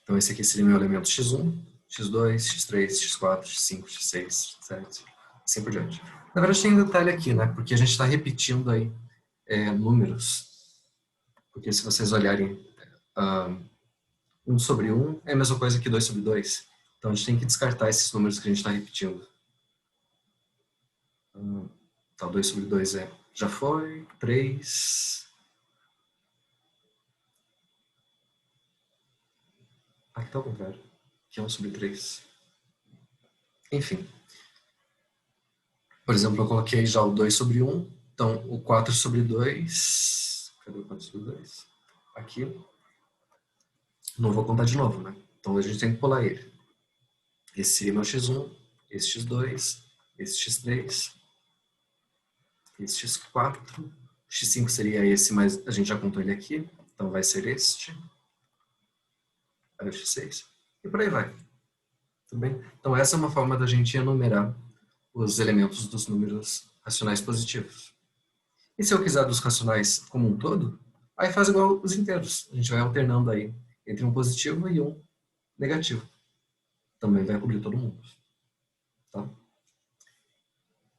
Então esse aqui seria meu elemento x1, x2, x3, x4, x5, x6, x7, assim por diante. Na verdade tem um detalhe aqui, né? Porque a gente está repetindo aí números. Porque se vocês olharem 1 sobre 1 é a mesma coisa que 2 sobre 2. Então a gente tem que descartar esses números que a gente está repetindo. Então 2 sobre 2 já foi, 3... Aqui está ao contrário, que é 1 sobre 3. Enfim. Por exemplo, eu coloquei já o 2 sobre 1, então o 4 sobre 2... Cadê o 4 sobre 2? Aqui. Não vou contar de novo, né? Então a gente tem que pular ele. Esse seria meu x1, esse x2, esse x3, esse x4, x5 seria esse, mas a gente já contou ele aqui, então vai ser este, aí o x6, e por aí vai. Tudo bem? Então essa é uma forma da gente enumerar os elementos dos números racionais positivos. E se eu quiser dos racionais como um todo, aí faz igual os inteiros. A gente vai alternando aí entre um positivo e um negativo. Também vai cobrir todo mundo. Tá?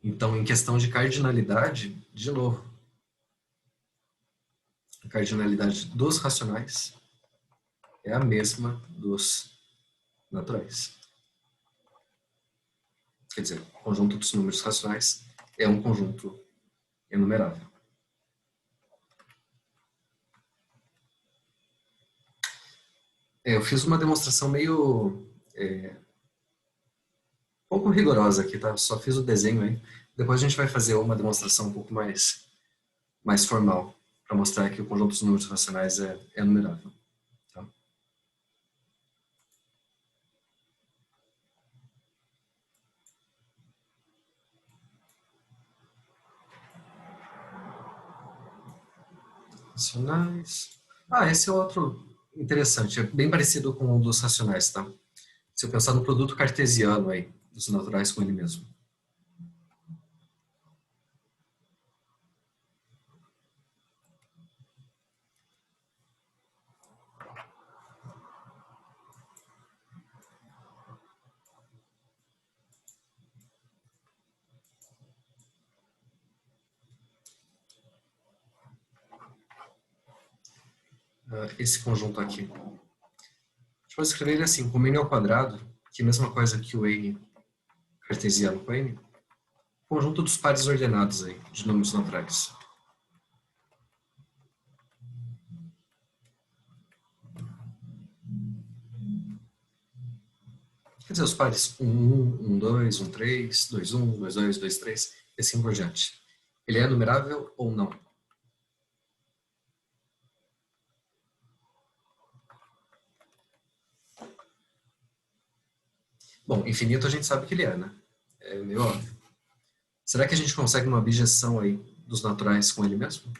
Então, em questão de cardinalidade, de novo, a cardinalidade dos racionais é a mesma dos naturais. Quer dizer, o conjunto dos números racionais é um conjunto enumerável. Eu fiz uma demonstração meio pouco rigorosa aqui, tá? Só fiz o desenho aí. Depois a gente vai fazer uma demonstração um pouco mais formal, para mostrar que o conjunto dos números racionais é enumerável. Tá? Racionais. Esse é outro interessante, é bem parecido com o dos racionais, tá? Se eu pensar no produto cartesiano aí, dos naturais com ele mesmo. Esse conjunto aqui. A gente pode escrever ele assim, como n ao quadrado, que é a mesma coisa que o n cartesiano com n, conjunto dos pares ordenados aí, de números naturais. Quer dizer, os pares 1, 1, 1, 2, 1, 3, 2, 1, 2, 2, 2, 3, e assim por diante. Ele é numerável ou não? Bom, infinito a gente sabe que ele é, né? É meio óbvio. Será que a gente consegue uma objeção aí dos naturais com ele mesmo?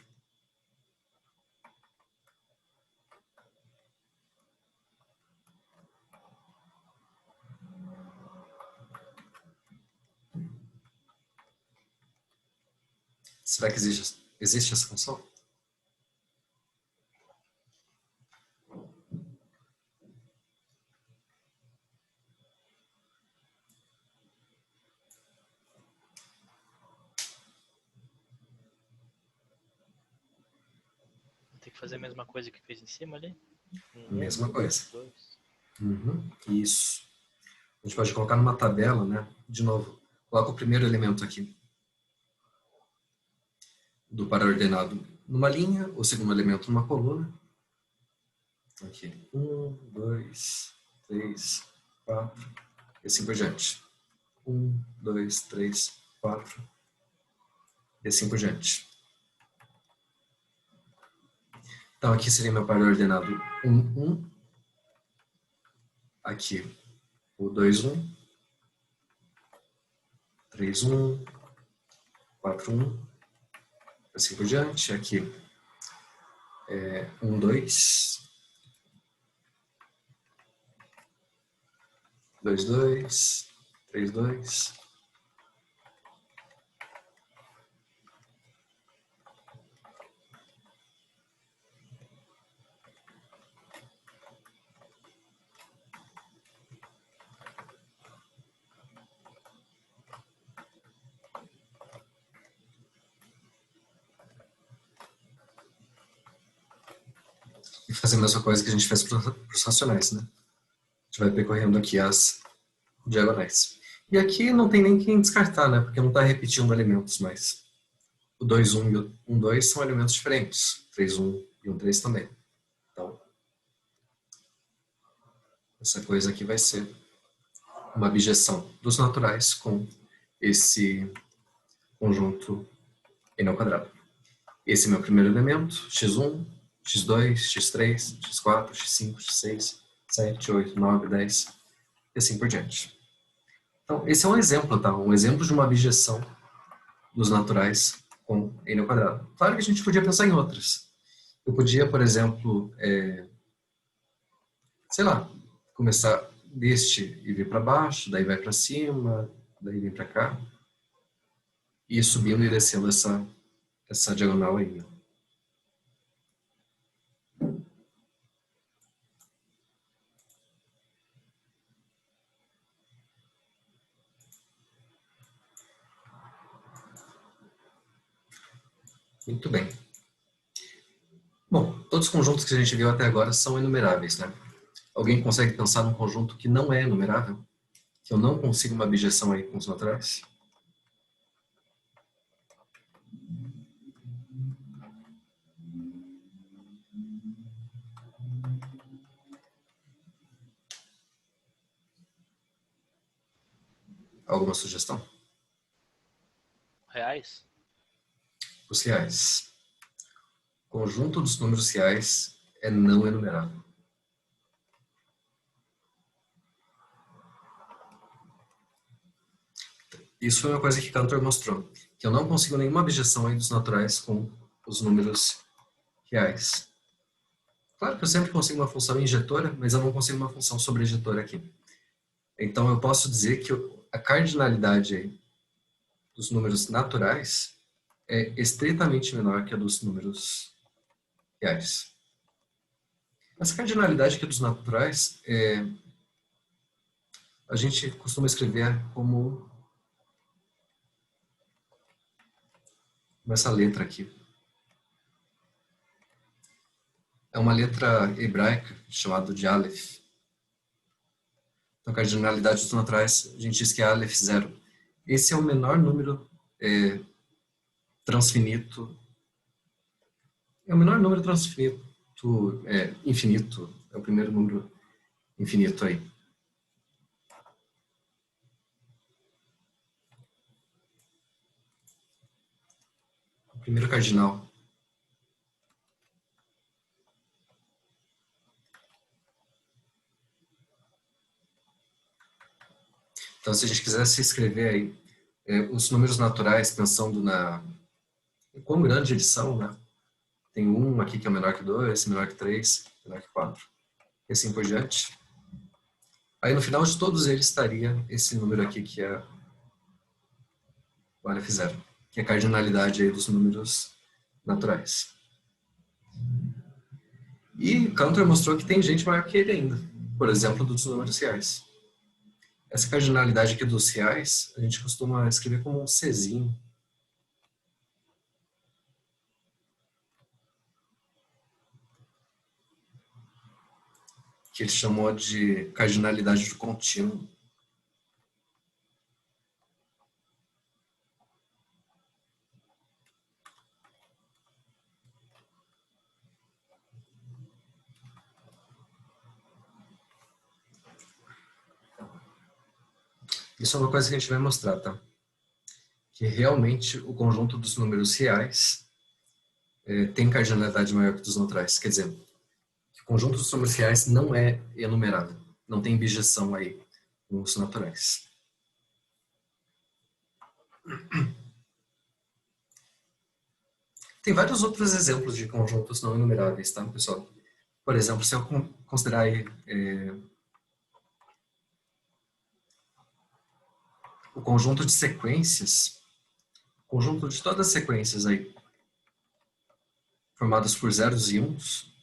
Será que existe essa função? Tem que fazer a mesma coisa que fez em cima ali? Mesma coisa. 2. Isso. A gente pode colocar numa tabela, né? De novo, coloca o primeiro elemento aqui do par ordenado numa linha, o segundo elemento numa coluna. Aqui, 1, 2, 3, 4, e assim por diante. 1, 2, 3, 4, e assim por diante. Então, aqui seria meu par ordenado 1, 1. Aqui, o 2, 1. 3, 1. 4, 1. Assim por diante. Aqui, 1, 2. 2, 2. 3, 2. E fazer a mesma coisa que a gente fez para os racionais, né? A gente vai percorrendo aqui as diagonais. E aqui não tem nem quem descartar, né? Porque não está repetindo elementos, mas o 2, 1 e o 1, 2 são elementos diferentes. 3, 1 e 1, 3 também. Então, essa coisa aqui vai ser uma abjeção dos naturais com esse conjunto n ao quadrado. Esse é meu primeiro elemento, x1, x2, x3, x4, x5, x6, 7, 8, 9, 10 e assim por diante. Então, esse é um exemplo, tá? Um exemplo de uma abjeção dos naturais com n ao quadrado. Claro que a gente podia pensar em outras. Eu podia, por exemplo, sei lá, começar deste e vir para baixo, daí vai para cima, daí vem para cá, e ir subindo e descendo essa diagonal aí. Muito bem. Bom, todos os conjuntos que a gente viu até agora são enumeráveis, né? Alguém consegue pensar num conjunto que não é enumerável? Que eu não consigo uma abjeção aí com os naturais? Alguma sugestão? Reais? Os reais. O conjunto dos números reais é não enumerável. Isso foi uma coisa que Cantor mostrou, que eu não consigo nenhuma abjeção aí dos naturais com os números reais. Claro que eu sempre consigo uma função injetora, mas eu não consigo uma função sobrejetora aqui. Então eu posso dizer que a cardinalidade aí dos números naturais é estritamente menor que a dos números reais. Essa cardinalidade aqui dos naturais a gente costuma escrever como essa letra aqui. É uma letra hebraica chamada de Aleph. Então, a cardinalidade dos naturais, a gente diz que é Aleph zero. Esse é o menor número transfinito. É o menor número transfinito infinito. É o primeiro número infinito aí. O primeiro cardinal. Então, se a gente quisesse escrever aí os números naturais, pensando em quão grande eles são, né? Tem um aqui que é menor que 2, menor que 3, menor que 4, e assim por diante. Aí no final de todos eles estaria esse número aqui que é o Aleph zero, que é a cardinalidade aí dos números naturais. E Cantor mostrou que tem gente maior que ele ainda, por exemplo, dos números reais. Essa cardinalidade aqui dos reais, a gente costuma escrever como um Czinho. Que ele chamou de cardinalidade do contínuo. Isso é uma coisa que a gente vai mostrar, tá? Que realmente o conjunto dos números reais tem cardinalidade maior que dos naturais. Quer dizer, que o conjunto dos números reais não é enumerável. Não tem bijeção aí com os naturais. Tem vários outros exemplos de conjuntos não enumeráveis, tá, pessoal? Por exemplo, se eu considerar aí, o conjunto de sequências, o conjunto de todas as sequências aí, formadas por zeros e uns,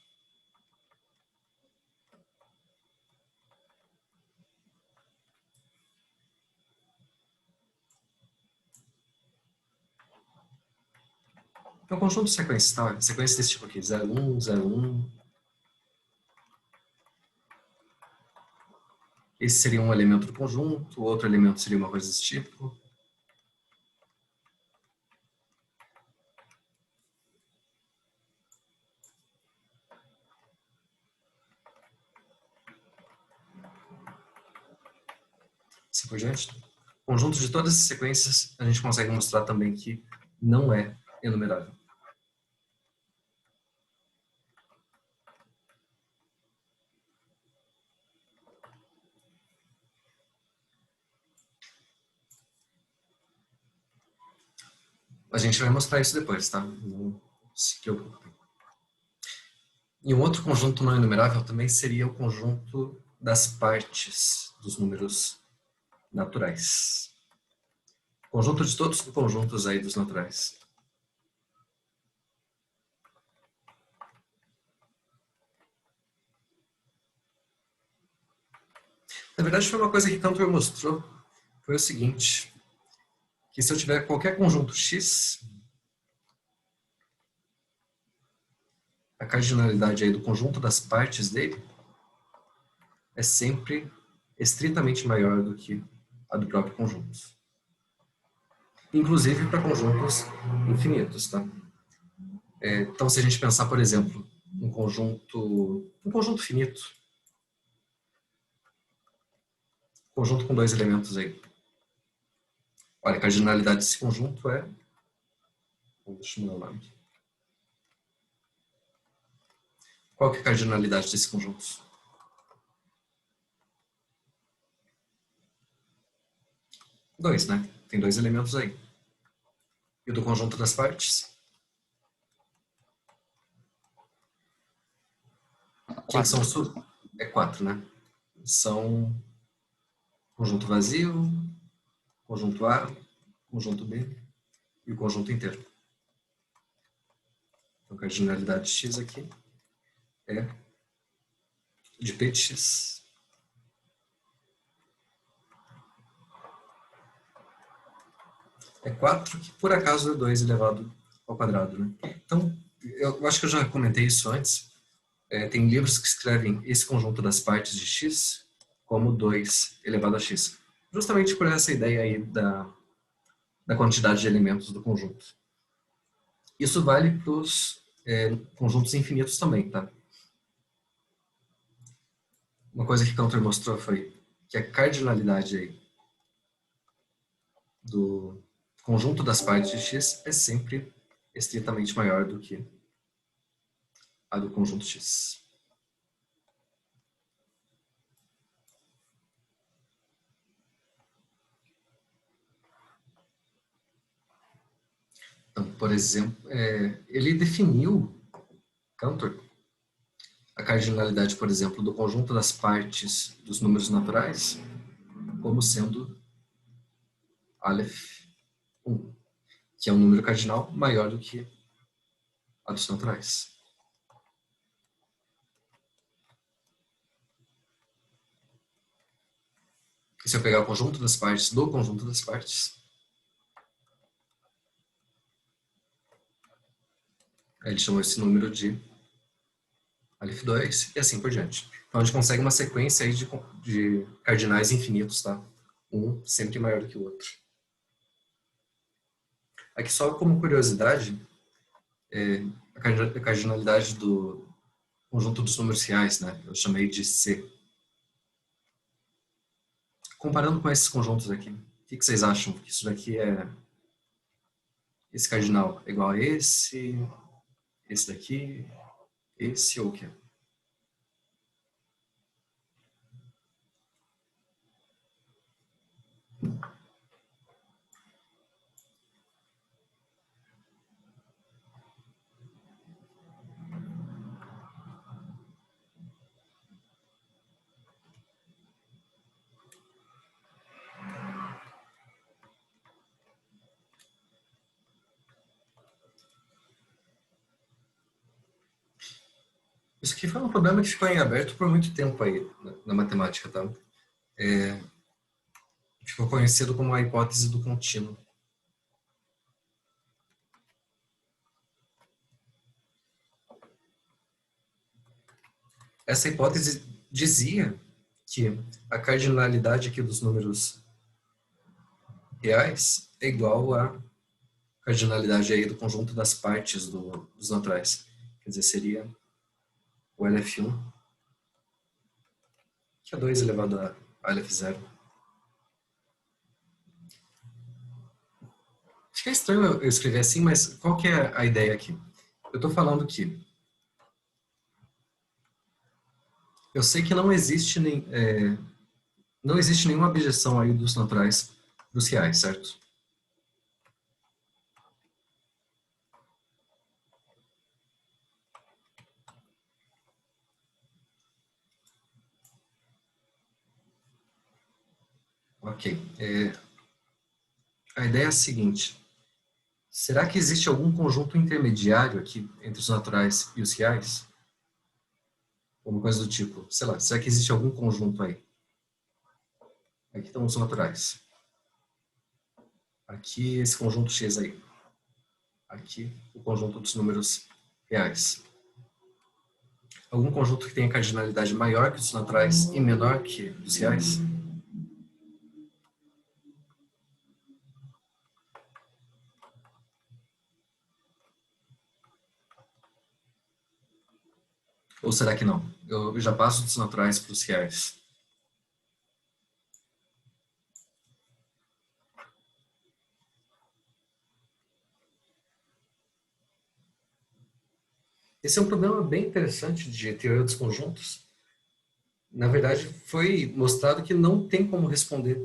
é um conjunto de sequências, tá? Sequências desse tipo aqui, 0, 1, 0, 1. Esse seria um elemento do conjunto, o outro elemento seria uma coisa desse tipo. Assim por diante. O conjunto de todas as sequências, a gente consegue mostrar também que não é enumerável. A gente vai mostrar isso depois, tá? Não se preocupe. E um outro conjunto não enumerável também seria o conjunto das partes dos números naturais. Conjunto de todos os conjuntos aí dos naturais. Na verdade, foi uma coisa que Cantor mostrou, foi o seguinte, que se eu tiver qualquer conjunto X, a cardinalidade aí do conjunto das partes dele é sempre estritamente maior do que a do próprio conjunto. Inclusive para conjuntos infinitos, tá? Então, se a gente pensar, por exemplo, um conjunto finito, conjunto com dois elementos aí. Olha, a cardinalidade desse conjunto é... Deixa eu mudar o nome. Qual que é a cardinalidade desse conjunto? Dois, né? Tem dois elementos aí. E do conjunto das partes? Quem são os... É 4, né? São conjunto vazio, conjunto A, conjunto B e o conjunto inteiro. Então, a cardinalidade de x aqui é de p de x. É 4, que por acaso é 2 elevado ao quadrado, né? Então, eu acho que eu já comentei isso antes. Tem livros que escrevem esse conjunto das partes de x como 2 elevado a x. Justamente por essa ideia aí da quantidade de elementos do conjunto. Isso vale para os conjuntos infinitos também, tá? Uma coisa que Cantor mostrou foi que a cardinalidade aí do conjunto das partes de x é sempre estritamente maior do que a do conjunto x. Então, por exemplo, ele definiu, Cantor, a cardinalidade, por exemplo, do conjunto das partes dos números naturais como sendo Aleph 1, que é um número cardinal maior do que a dos naturais. E se eu pegar o conjunto das partes do conjunto das partes, ele chamou esse número de Aleph 2 e assim por diante. Então a gente consegue uma sequência aí de cardinais infinitos, tá? Um sempre maior do que o outro. Aqui só como curiosidade, a cardinalidade do conjunto dos números reais, né? Eu chamei de C. Comparando com esses conjuntos aqui, o que vocês acham? Que isso daqui esse cardinal é igual a esse daqui, esse ou o quê? Isso aqui foi um problema que ficou em aberto por muito tempo aí na matemática, tá? Ficou conhecido como a hipótese do contínuo. Essa hipótese dizia que a cardinalidade aqui dos números reais é igual à cardinalidade aí do conjunto das partes dos naturais. Quer dizer, seria o LF1, que é 2 elevado a LF0. Fica estranho eu escrever assim, mas qual que é a ideia aqui? Eu estou falando que eu sei que não existe nenhuma objeção aí dos naturais dos reais, certo? Ok. A ideia é a seguinte. Será que existe algum conjunto intermediário aqui entre os naturais e os reais? Uma coisa do tipo, sei lá, será que existe algum conjunto aí? Aqui estão os naturais. Aqui esse conjunto X aí. Aqui o conjunto dos números reais. Algum conjunto que tenha cardinalidade maior que os naturais e menor que os reais? Ou será que não? Eu já passo dos naturais para os reais. Esse é um problema bem interessante de teoria dos conjuntos. Na verdade, foi mostrado que não tem como responder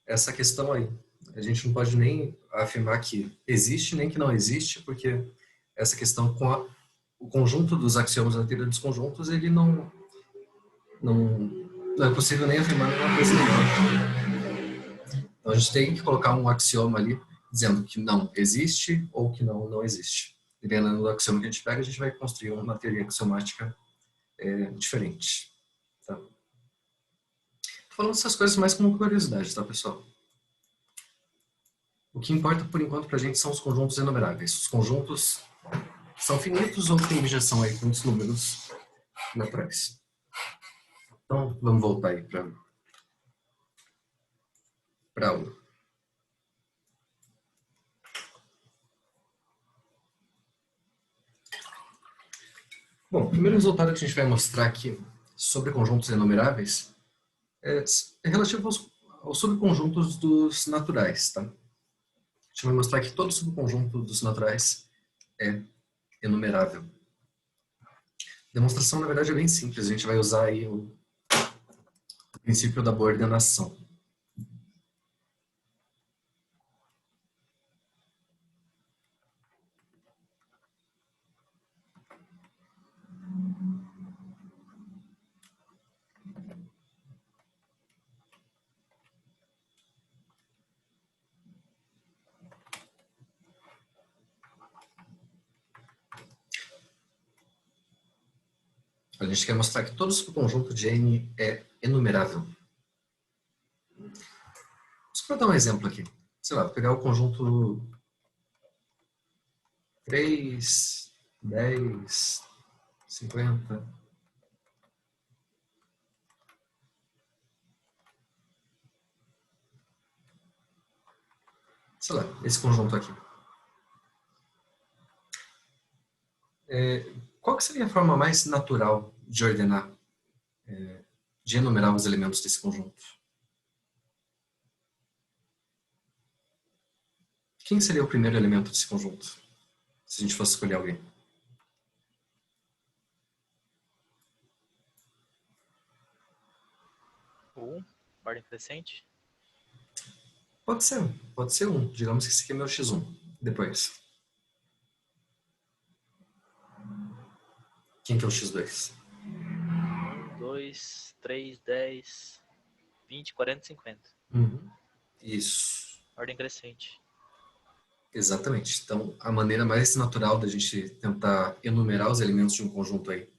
essa questão aí. A gente não pode nem afirmar que existe nem que não existe, porque essa questão com o conjunto dos axiomas da teoria dos conjuntos, ele não é possível nem afirmar nenhuma coisa nenhuma. Então a gente tem que colocar um axioma ali dizendo que não existe ou que não existe. Dependendo do axioma que a gente pega, a gente vai construir uma teoria axiomática diferente. Tá? Tô falando essas coisas mais como curiosidade, tá, pessoal? O que importa por enquanto pra gente são os conjuntos enumeráveis. Os conjuntos são finitos ou tem objeção aí com os números naturais. Então, vamos voltar aí para a aula. Bom, o primeiro resultado que a gente vai mostrar aqui sobre conjuntos enumeráveis é relativo aos subconjuntos dos naturais, tá? A gente vai mostrar que todo subconjunto dos naturais é enumerável. A demonstração, na verdade, é bem simples. A gente vai usar aí o princípio da boa ordenação. A gente quer mostrar que todo subconjunto de N é enumerável. Só para dar um exemplo aqui. Sei lá, vou pegar o conjunto 3, 10, 50. Sei lá, esse conjunto aqui. Qual que seria a forma mais natural de ordenar, de enumerar os elementos desse conjunto? Quem seria o primeiro elemento desse conjunto? Se a gente fosse escolher alguém. Ordem crescente? Pode ser um. Digamos que esse aqui é meu x1. Depois. Quem que é o x2? 1, 2, 3, 10, 20, 40, 50. Isso. Ordem crescente. Exatamente. Então, a maneira mais natural da gente tentar enumerar os elementos de um conjunto aí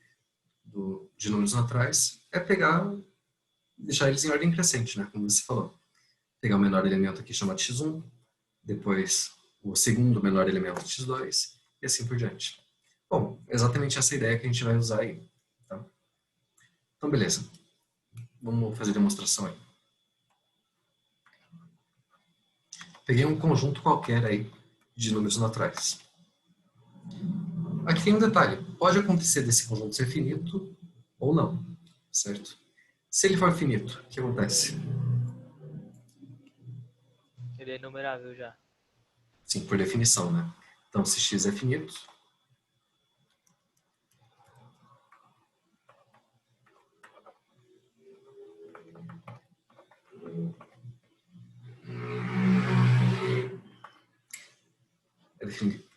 de números naturais é deixar eles em ordem crescente, né? Como você falou. Pegar o menor elemento aqui chamado x1, depois o segundo menor elemento x2 e assim por diante. Bom, exatamente essa ideia que a gente vai usar aí. Tá? Então, beleza. Vamos fazer a demonstração aí. Peguei um conjunto qualquer aí de números naturais. Aqui tem um detalhe. Pode acontecer desse conjunto ser finito ou não, certo? Se ele for finito, o que acontece? Ele é enumerável já. Sim, por definição, né? Então, se x é finito,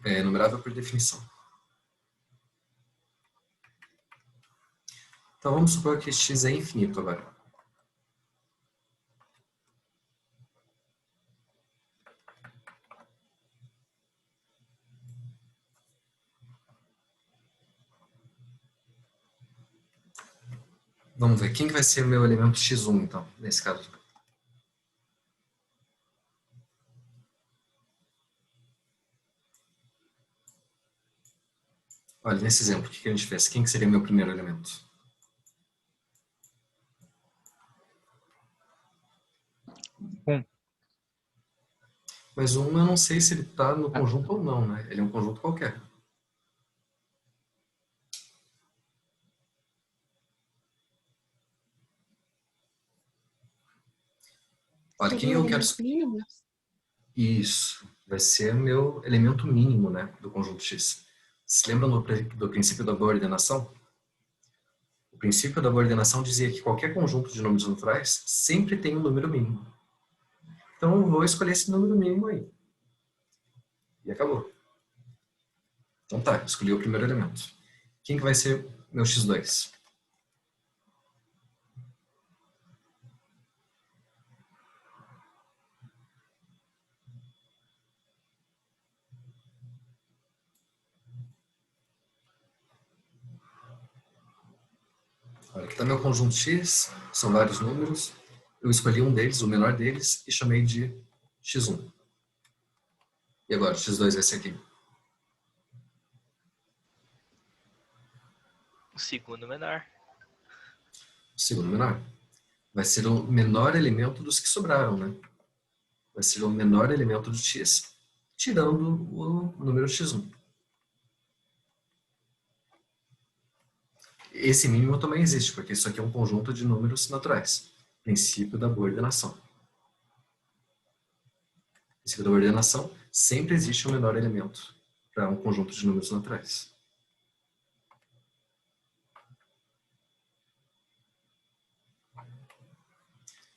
é enumerável por definição. Então, vamos supor que x é infinito agora. Vamos ver, quem que vai ser o meu elemento x1, então, nesse caso? Olha, nesse exemplo, o que a gente fez? Quem que seria meu primeiro elemento? Mas o 1 eu não sei se ele está no conjunto ou não, né? Ele é um conjunto qualquer. Olha, quem eu quero... Mínimos? Isso. Vai ser meu elemento mínimo, né, do conjunto X. Se lembram do princípio da boa ordenação? O princípio da boa ordenação dizia que qualquer conjunto de números naturais sempre tem um número mínimo. Então eu vou escolher esse número mínimo aí. E acabou. Então tá, escolhi o primeiro elemento. Quem que vai ser meu x2? Olha, aqui está meu conjunto X, são vários números. Eu escolhi um deles, o menor deles, e chamei de x1. E agora, o x2 vai ser aqui. O segundo menor. O segundo menor. Vai ser o menor elemento dos que sobraram, né? Vai ser o menor elemento do x, tirando o número x1. Esse mínimo também existe, porque isso aqui é um conjunto de números naturais. Princípio da boa ordenação. Princípio da boa ordenação, sempre existe um menor elemento para um conjunto de números naturais.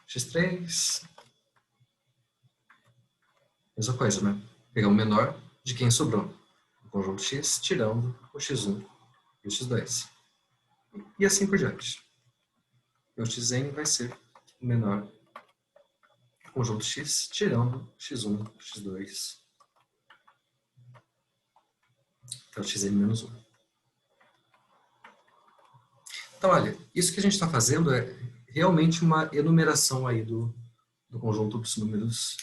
x3. Mesma coisa, né? Pegar o menor de quem sobrou. O conjunto x, tirando o x1 e o x2. E assim por diante. O xn vai ser o menor do conjunto x, tirando x1, x2, até o xn menos 1. Então, olha, isso que a gente está fazendo é realmente uma enumeração aí do conjunto dos números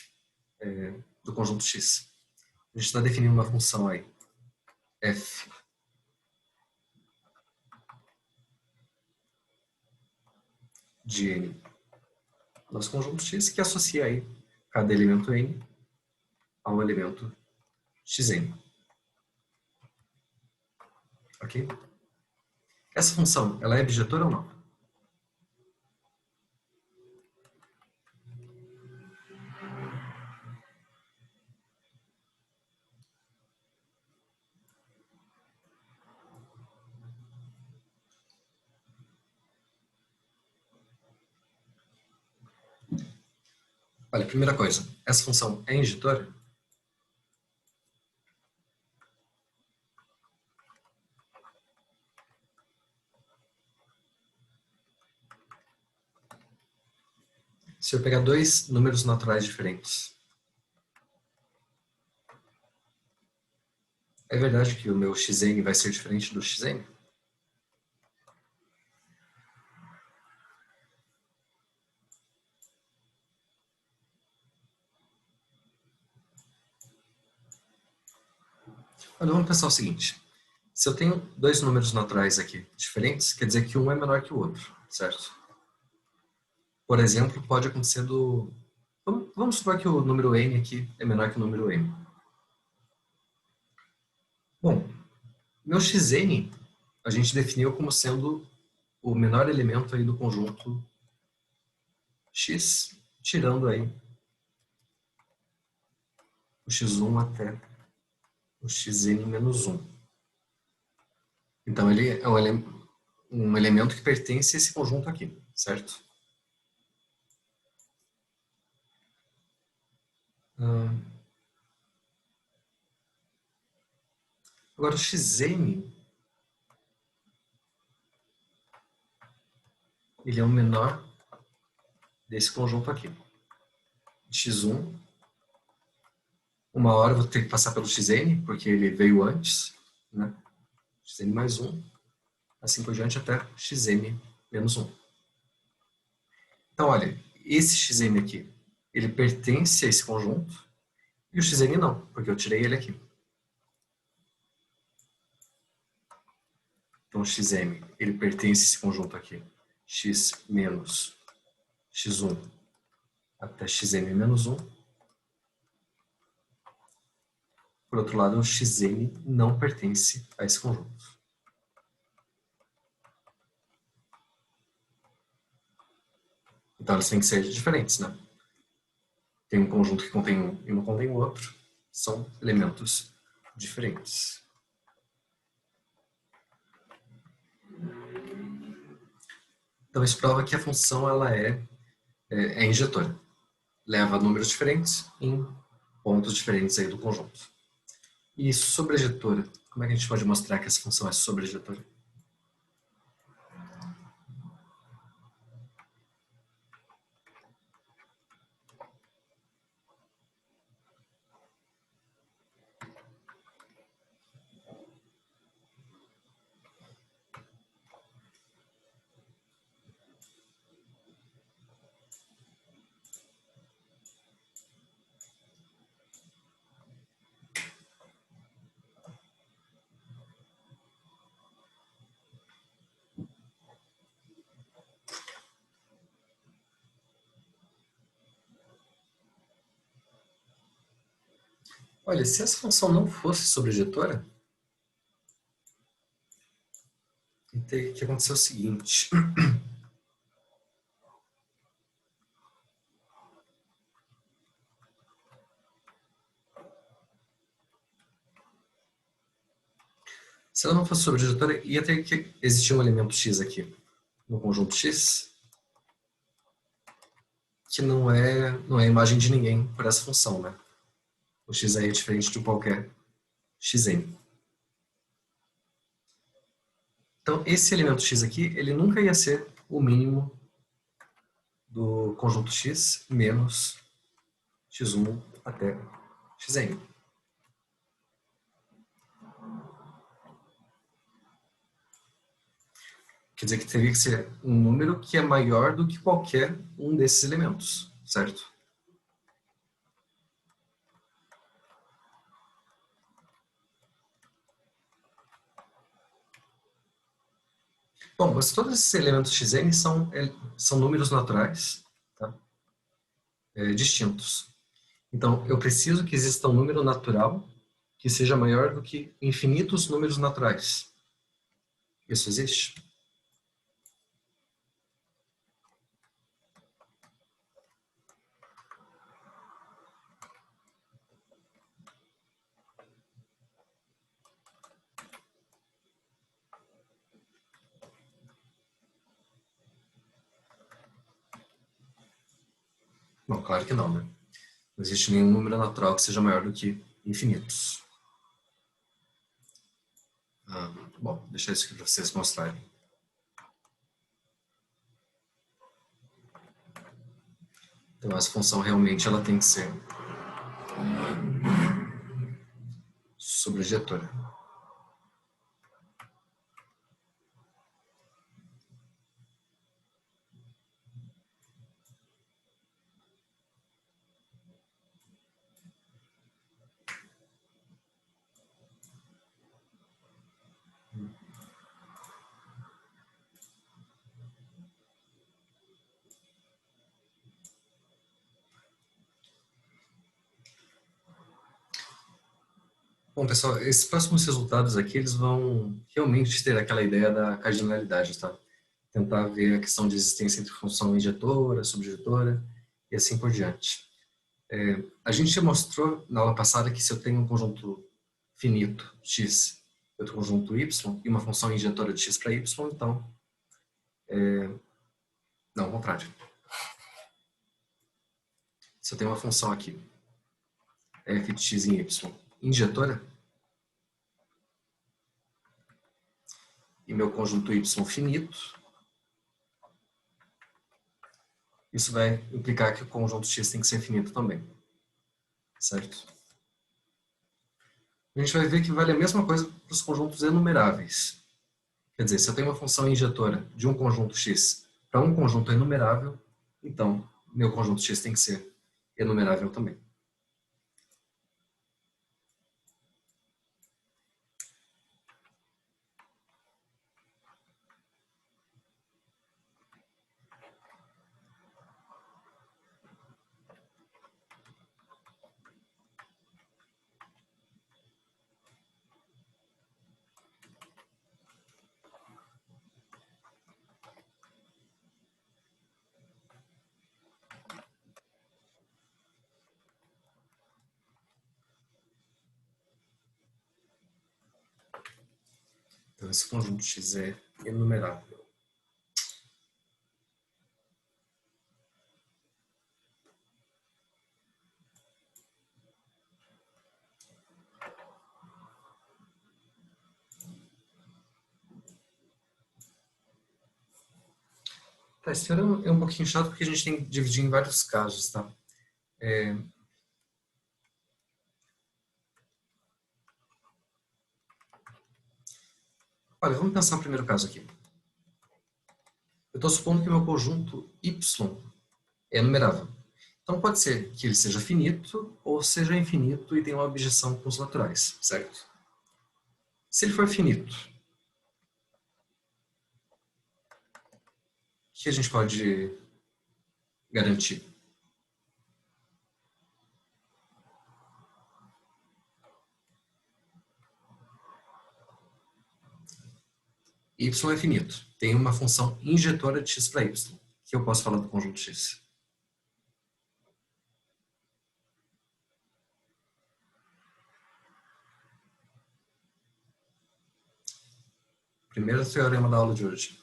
do conjunto x. A gente está definindo uma função aí, f de n, nosso conjunto x, que associa aí cada elemento n ao elemento xn. Ok? Essa função, ela é bijetora ou não? Olha, primeira coisa, essa função é injetora? Se eu pegar dois números naturais diferentes, é verdade que o meu xn vai ser diferente do xn? Olha, vamos pensar o seguinte. Se eu tenho dois números naturais aqui diferentes, quer dizer que um é menor que o outro, certo? Por exemplo, pode acontecer do... Vamos supor que o número n aqui é menor que o número m. Bom, meu xn a gente definiu como sendo o menor elemento aí do conjunto x, tirando aí o x1 até o xn menos 1. Então ele é um elemento que pertence a esse conjunto aqui, certo? Agora o xn, ele é o menor desse conjunto aqui. x1, uma hora eu vou ter que passar pelo xn, porque ele veio antes, né? xn mais 1, assim por diante até xn menos 1. Então, olha, esse xn aqui, ele pertence a esse conjunto, e o xn não, porque eu tirei ele aqui. Então, xm, ele pertence a esse conjunto aqui, x menos x1 até xm menos 1. Por outro lado, o xn não pertence a esse conjunto. Então, eles têm que ser diferentes, né? Tem um conjunto que contém um e não contém o outro. São elementos diferentes. Então, isso prova que a função ela é injetora. Leva números diferentes em pontos diferentes aí do conjunto. E sobrejetora. Como é que a gente pode mostrar que essa função é sobrejetora? Olha, se essa função não fosse sobrejetora, teria que acontecer o seguinte. Se ela não fosse sobrejetora, ia ter que existir um elemento x aqui, no conjunto x, que não é a imagem de ninguém por essa função, né? O x aí é diferente de qualquer xn. Então, esse elemento x aqui, ele nunca ia ser o mínimo do conjunto x menos x1 até xn. Quer dizer que teria que ser um número que é maior do que qualquer um desses elementos, certo? Bom, mas todos esses elementos xn são números naturais, tá? Distintos. Então, eu preciso que exista um número natural que seja maior do que infinitos números naturais. Isso existe? Não, claro que não, né? Não existe nenhum número natural que seja maior do que infinitos. Bom, deixa isso aqui para vocês mostrarem. Então, essa função realmente ela tem que ser sobrejetora. Bom, pessoal, esses próximos resultados aqui, eles vão realmente ter aquela ideia da cardinalidade, tá? Tentar ver a questão de existência entre função injetora, subjetora e assim por diante. A gente já mostrou na aula passada que se eu tenho um conjunto finito, x, outro conjunto y, e uma função injetora de x para y, então... Não, ao contrário. Se eu tenho uma função aqui, f de x em y, injetora, e meu conjunto y finito, isso vai implicar que o conjunto x tem que ser finito também, certo? A gente vai ver que vale a mesma coisa para os conjuntos enumeráveis. Quer dizer, se eu tenho uma função injetora de um conjunto x para um conjunto enumerável, Então, meu conjunto X tem que ser enumerável também. Então, esse conjunto X é enumerável. Tá, esse teorema é um pouquinho chato porque a gente tem que dividir em vários casos, tá? Olha, vamos pensar no primeiro caso aqui. Eu estou supondo que meu conjunto Y é numerável. Então pode ser que ele seja finito ou seja infinito e tenha uma objeção com os naturais, certo? Se ele for finito, o que a gente pode garantir? Y é finito. Tem uma função injetora de x para y. O que eu posso falar do conjunto X? Primeiro teorema da aula de hoje.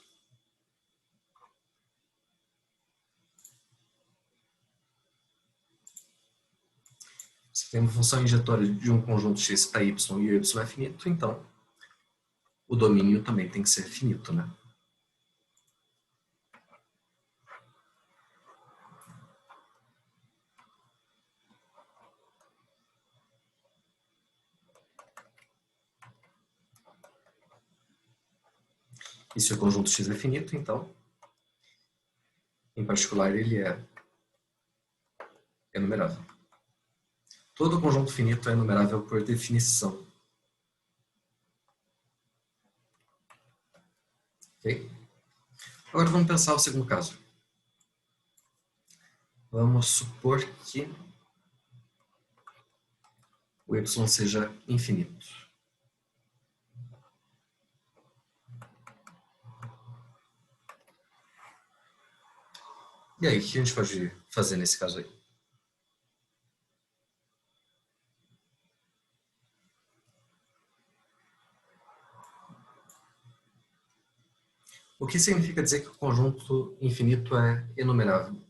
Se tem uma função injetora de um conjunto X para y e o y é finito, então o domínio também tem que ser finito, né? E se o conjunto X é finito, então, em particular, ele é enumerável. Todo conjunto finito é enumerável por definição. Ok? Agora vamos pensar o segundo caso. Vamos supor que o y seja infinito. E aí, o que a gente pode fazer nesse caso aí? O que significa dizer que o conjunto infinito é enumerável?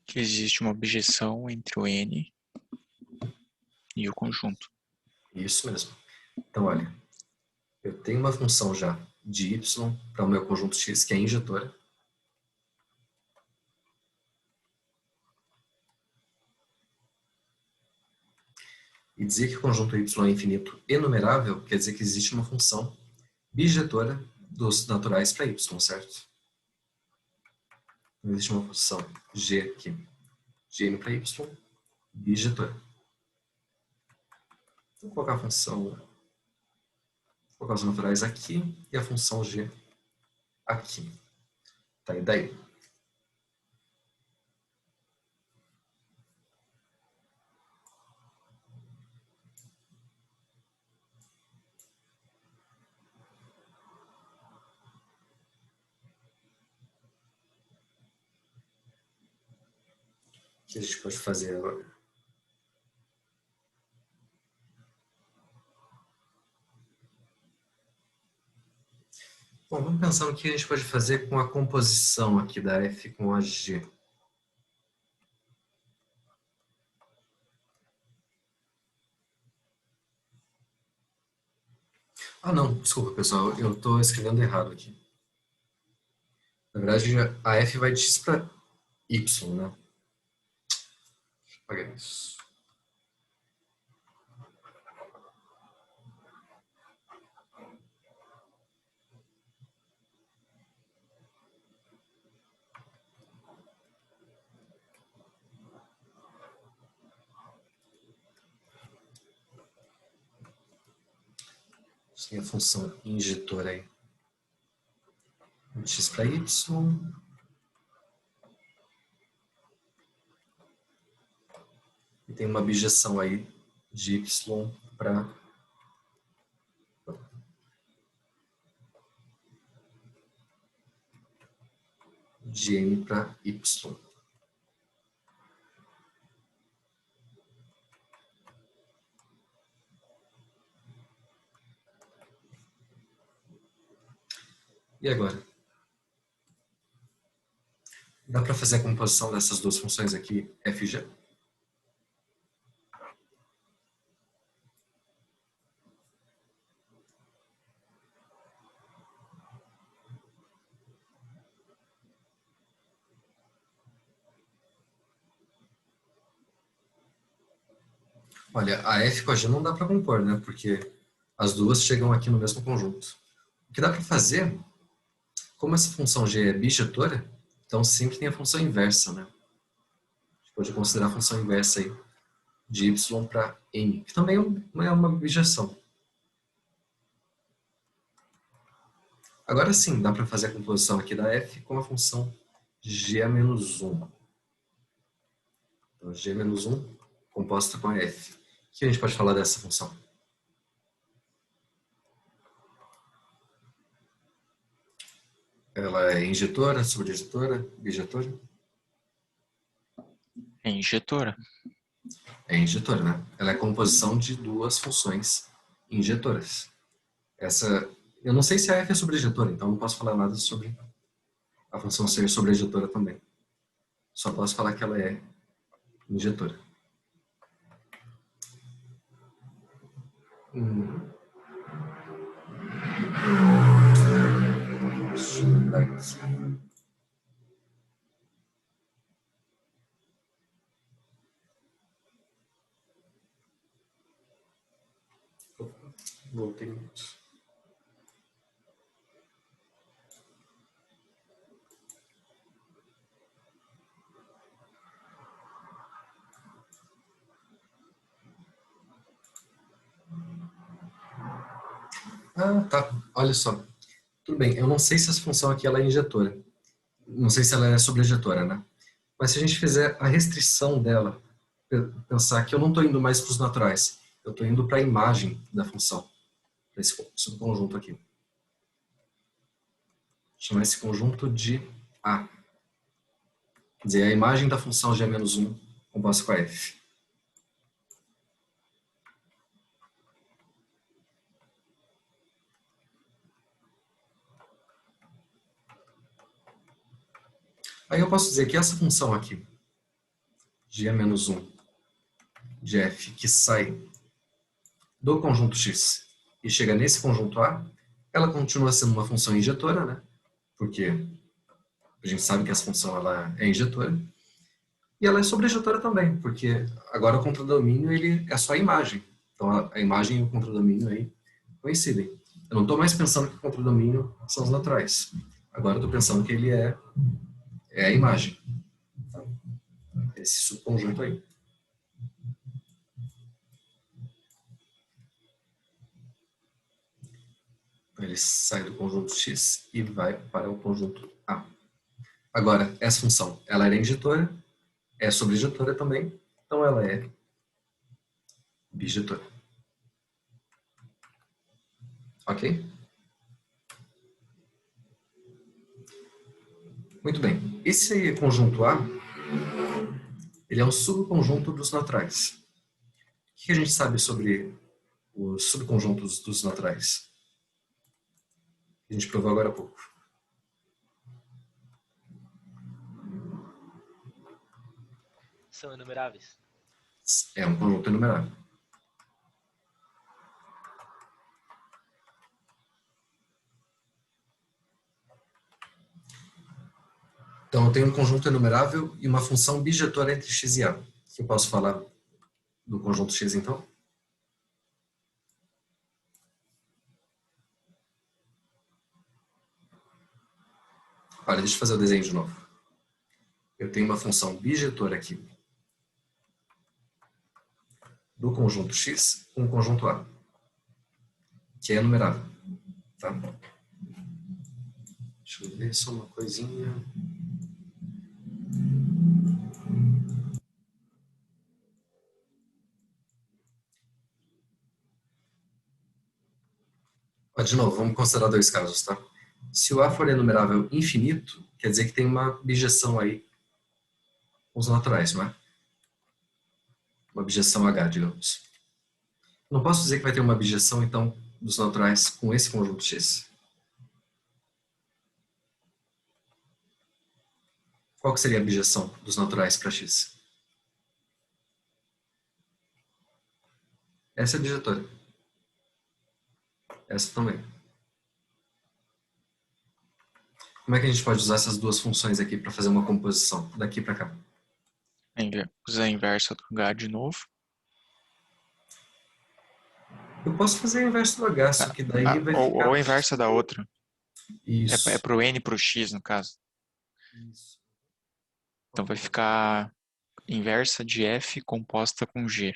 Que existe uma objeção entre o N e o conjunto. Isso mesmo. Então, olha, eu tenho uma função já de y para o meu conjunto x, que é injetora. E dizer que o conjunto y é infinito enumerável quer dizer que existe uma função bijetora dos naturais para y, certo? Então, existe uma função g aqui, g para y, bijetora. Então, vou colocar a função, vou colocar os naturais aqui e a função g aqui. Tá, e daí? O que a gente pode fazer agora? Bom, vamos pensar no que a gente pode fazer com a composição aqui da f com a g. Ah, não, desculpa, pessoal, eu estou escrevendo errado aqui. Na verdade, a f vai de x para y, né? Apagar isso. Tem a função injetora aí. X para Y. E tem uma bijeção aí de Y para de N para Y. E agora? Dá para fazer a composição dessas duas funções aqui, f e g? Olha, a f com a g não dá para compor, né? Porque as duas chegam aqui no mesmo conjunto. O que dá para fazer, como essa função g é bijetora, então sempre tem a função inversa, né? A gente pode considerar a função inversa aí de y para n, que também é uma bijeção. Agora sim, dá para fazer a composição aqui da f com a função g a menos 1. Então, g menos 1 composta com a f. O que a gente pode falar dessa função? Ela é injetora, sobrejetora, bijetora? É injetora. É injetora, né? Ela é a composição de duas funções injetoras. Eu não sei se a f é sobrejetora, então não posso falar nada sobre a função ser sobrejetora também. Só posso falar que ela é injetora. Voltei muito. Ah, tá. Olha só. Tudo bem, eu não sei se essa função aqui ela é injetora. Não sei se ela é sobrejetora, né? Mas se a gente fizer a restrição dela, pensar que eu não estou indo mais para os naturais, eu estou indo para a imagem da função, para esse subconjunto aqui. Vou chamar esse conjunto de A. Quer dizer, a imagem da função g-1 composta com a f. Aí eu posso dizer que essa função aqui, g-1 de f, que sai do conjunto x e chega nesse conjunto A, ela continua sendo uma função injetora, né? Porque a gente sabe que essa função ela é injetora. E ela é sobrejetora também, porque agora o contradomínio ele é só a imagem. Então a imagem e o contradomínio aí coincidem. Eu não estou mais pensando que o contradomínio são os naturais. Agora eu estou pensando que ele é a imagem. Esse subconjunto aí. Ele sai do conjunto X e vai para o conjunto A. Agora, essa função, ela era injetora, é sobrejetora também, então ela é bijetora. Ok? Muito bem. Esse conjunto A, ele é um subconjunto dos naturais. O que a gente sabe sobre os subconjuntos dos naturais? A gente provou agora há pouco. São enumeráveis. É um conjunto enumerável. Então eu tenho um conjunto enumerável e uma função bijetora entre x e a. Eu posso falar do conjunto X, então? Olha, deixa eu fazer o desenho de novo. Eu tenho uma função bijetora aqui do conjunto X com o conjunto A, que é enumerável. Tá? Deixa eu ver só uma coisinha. De novo, vamos considerar dois casos, tá? Se o A for enumerável infinito, quer dizer que tem uma bijeção aí com os naturais, não é? Uma bijeção H, digamos. Não posso dizer que vai ter uma bijeção, então, dos naturais com esse conjunto X. Qual que seria a bijeção dos naturais para X? Essa é a bijetora. Essa também. Como é que a gente pode usar essas duas funções aqui para fazer uma composição daqui para cá? Usar a inversa do H de novo. Eu posso fazer a inversa do H, só que daí vai ficar... Ou a inversa da outra. Isso. É para o N e para o X, no caso. Isso. Então vai ficar inversa de F composta com G.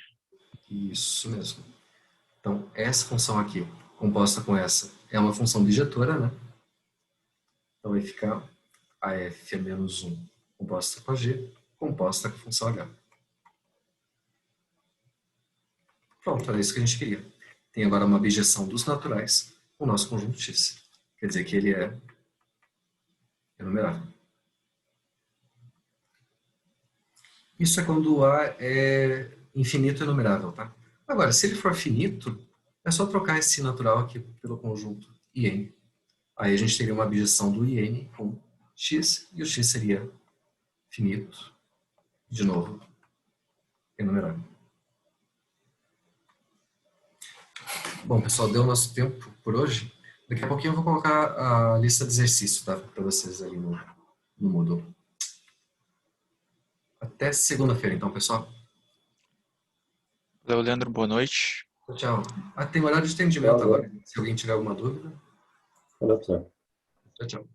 Isso mesmo. Então, essa função aqui, composta com essa, é uma função bijetora, né? Então vai ficar a F é menos 1 composta com a G, composta com a função H. Pronto, era isso que a gente queria. Tem agora uma bijeção dos naturais com o nosso conjunto X. Quer dizer que ele é enumerável. Isso é quando o A é infinito enumerável, tá? Agora, se ele for finito, é só trocar esse natural aqui pelo conjunto IN. Aí a gente teria uma bijeção do IN com X, e o X seria finito, de novo, enumerável. Bom, pessoal, deu nosso tempo por hoje. Daqui a pouquinho eu vou colocar a lista de exercícios, tá? Para vocês ali no Moodle. Até segunda-feira, então, pessoal. Valeu, Leandro. Boa noite. Tchau. Tem horário de atendimento agora. Se alguém tiver alguma dúvida. Olha só. Tchau, tchau.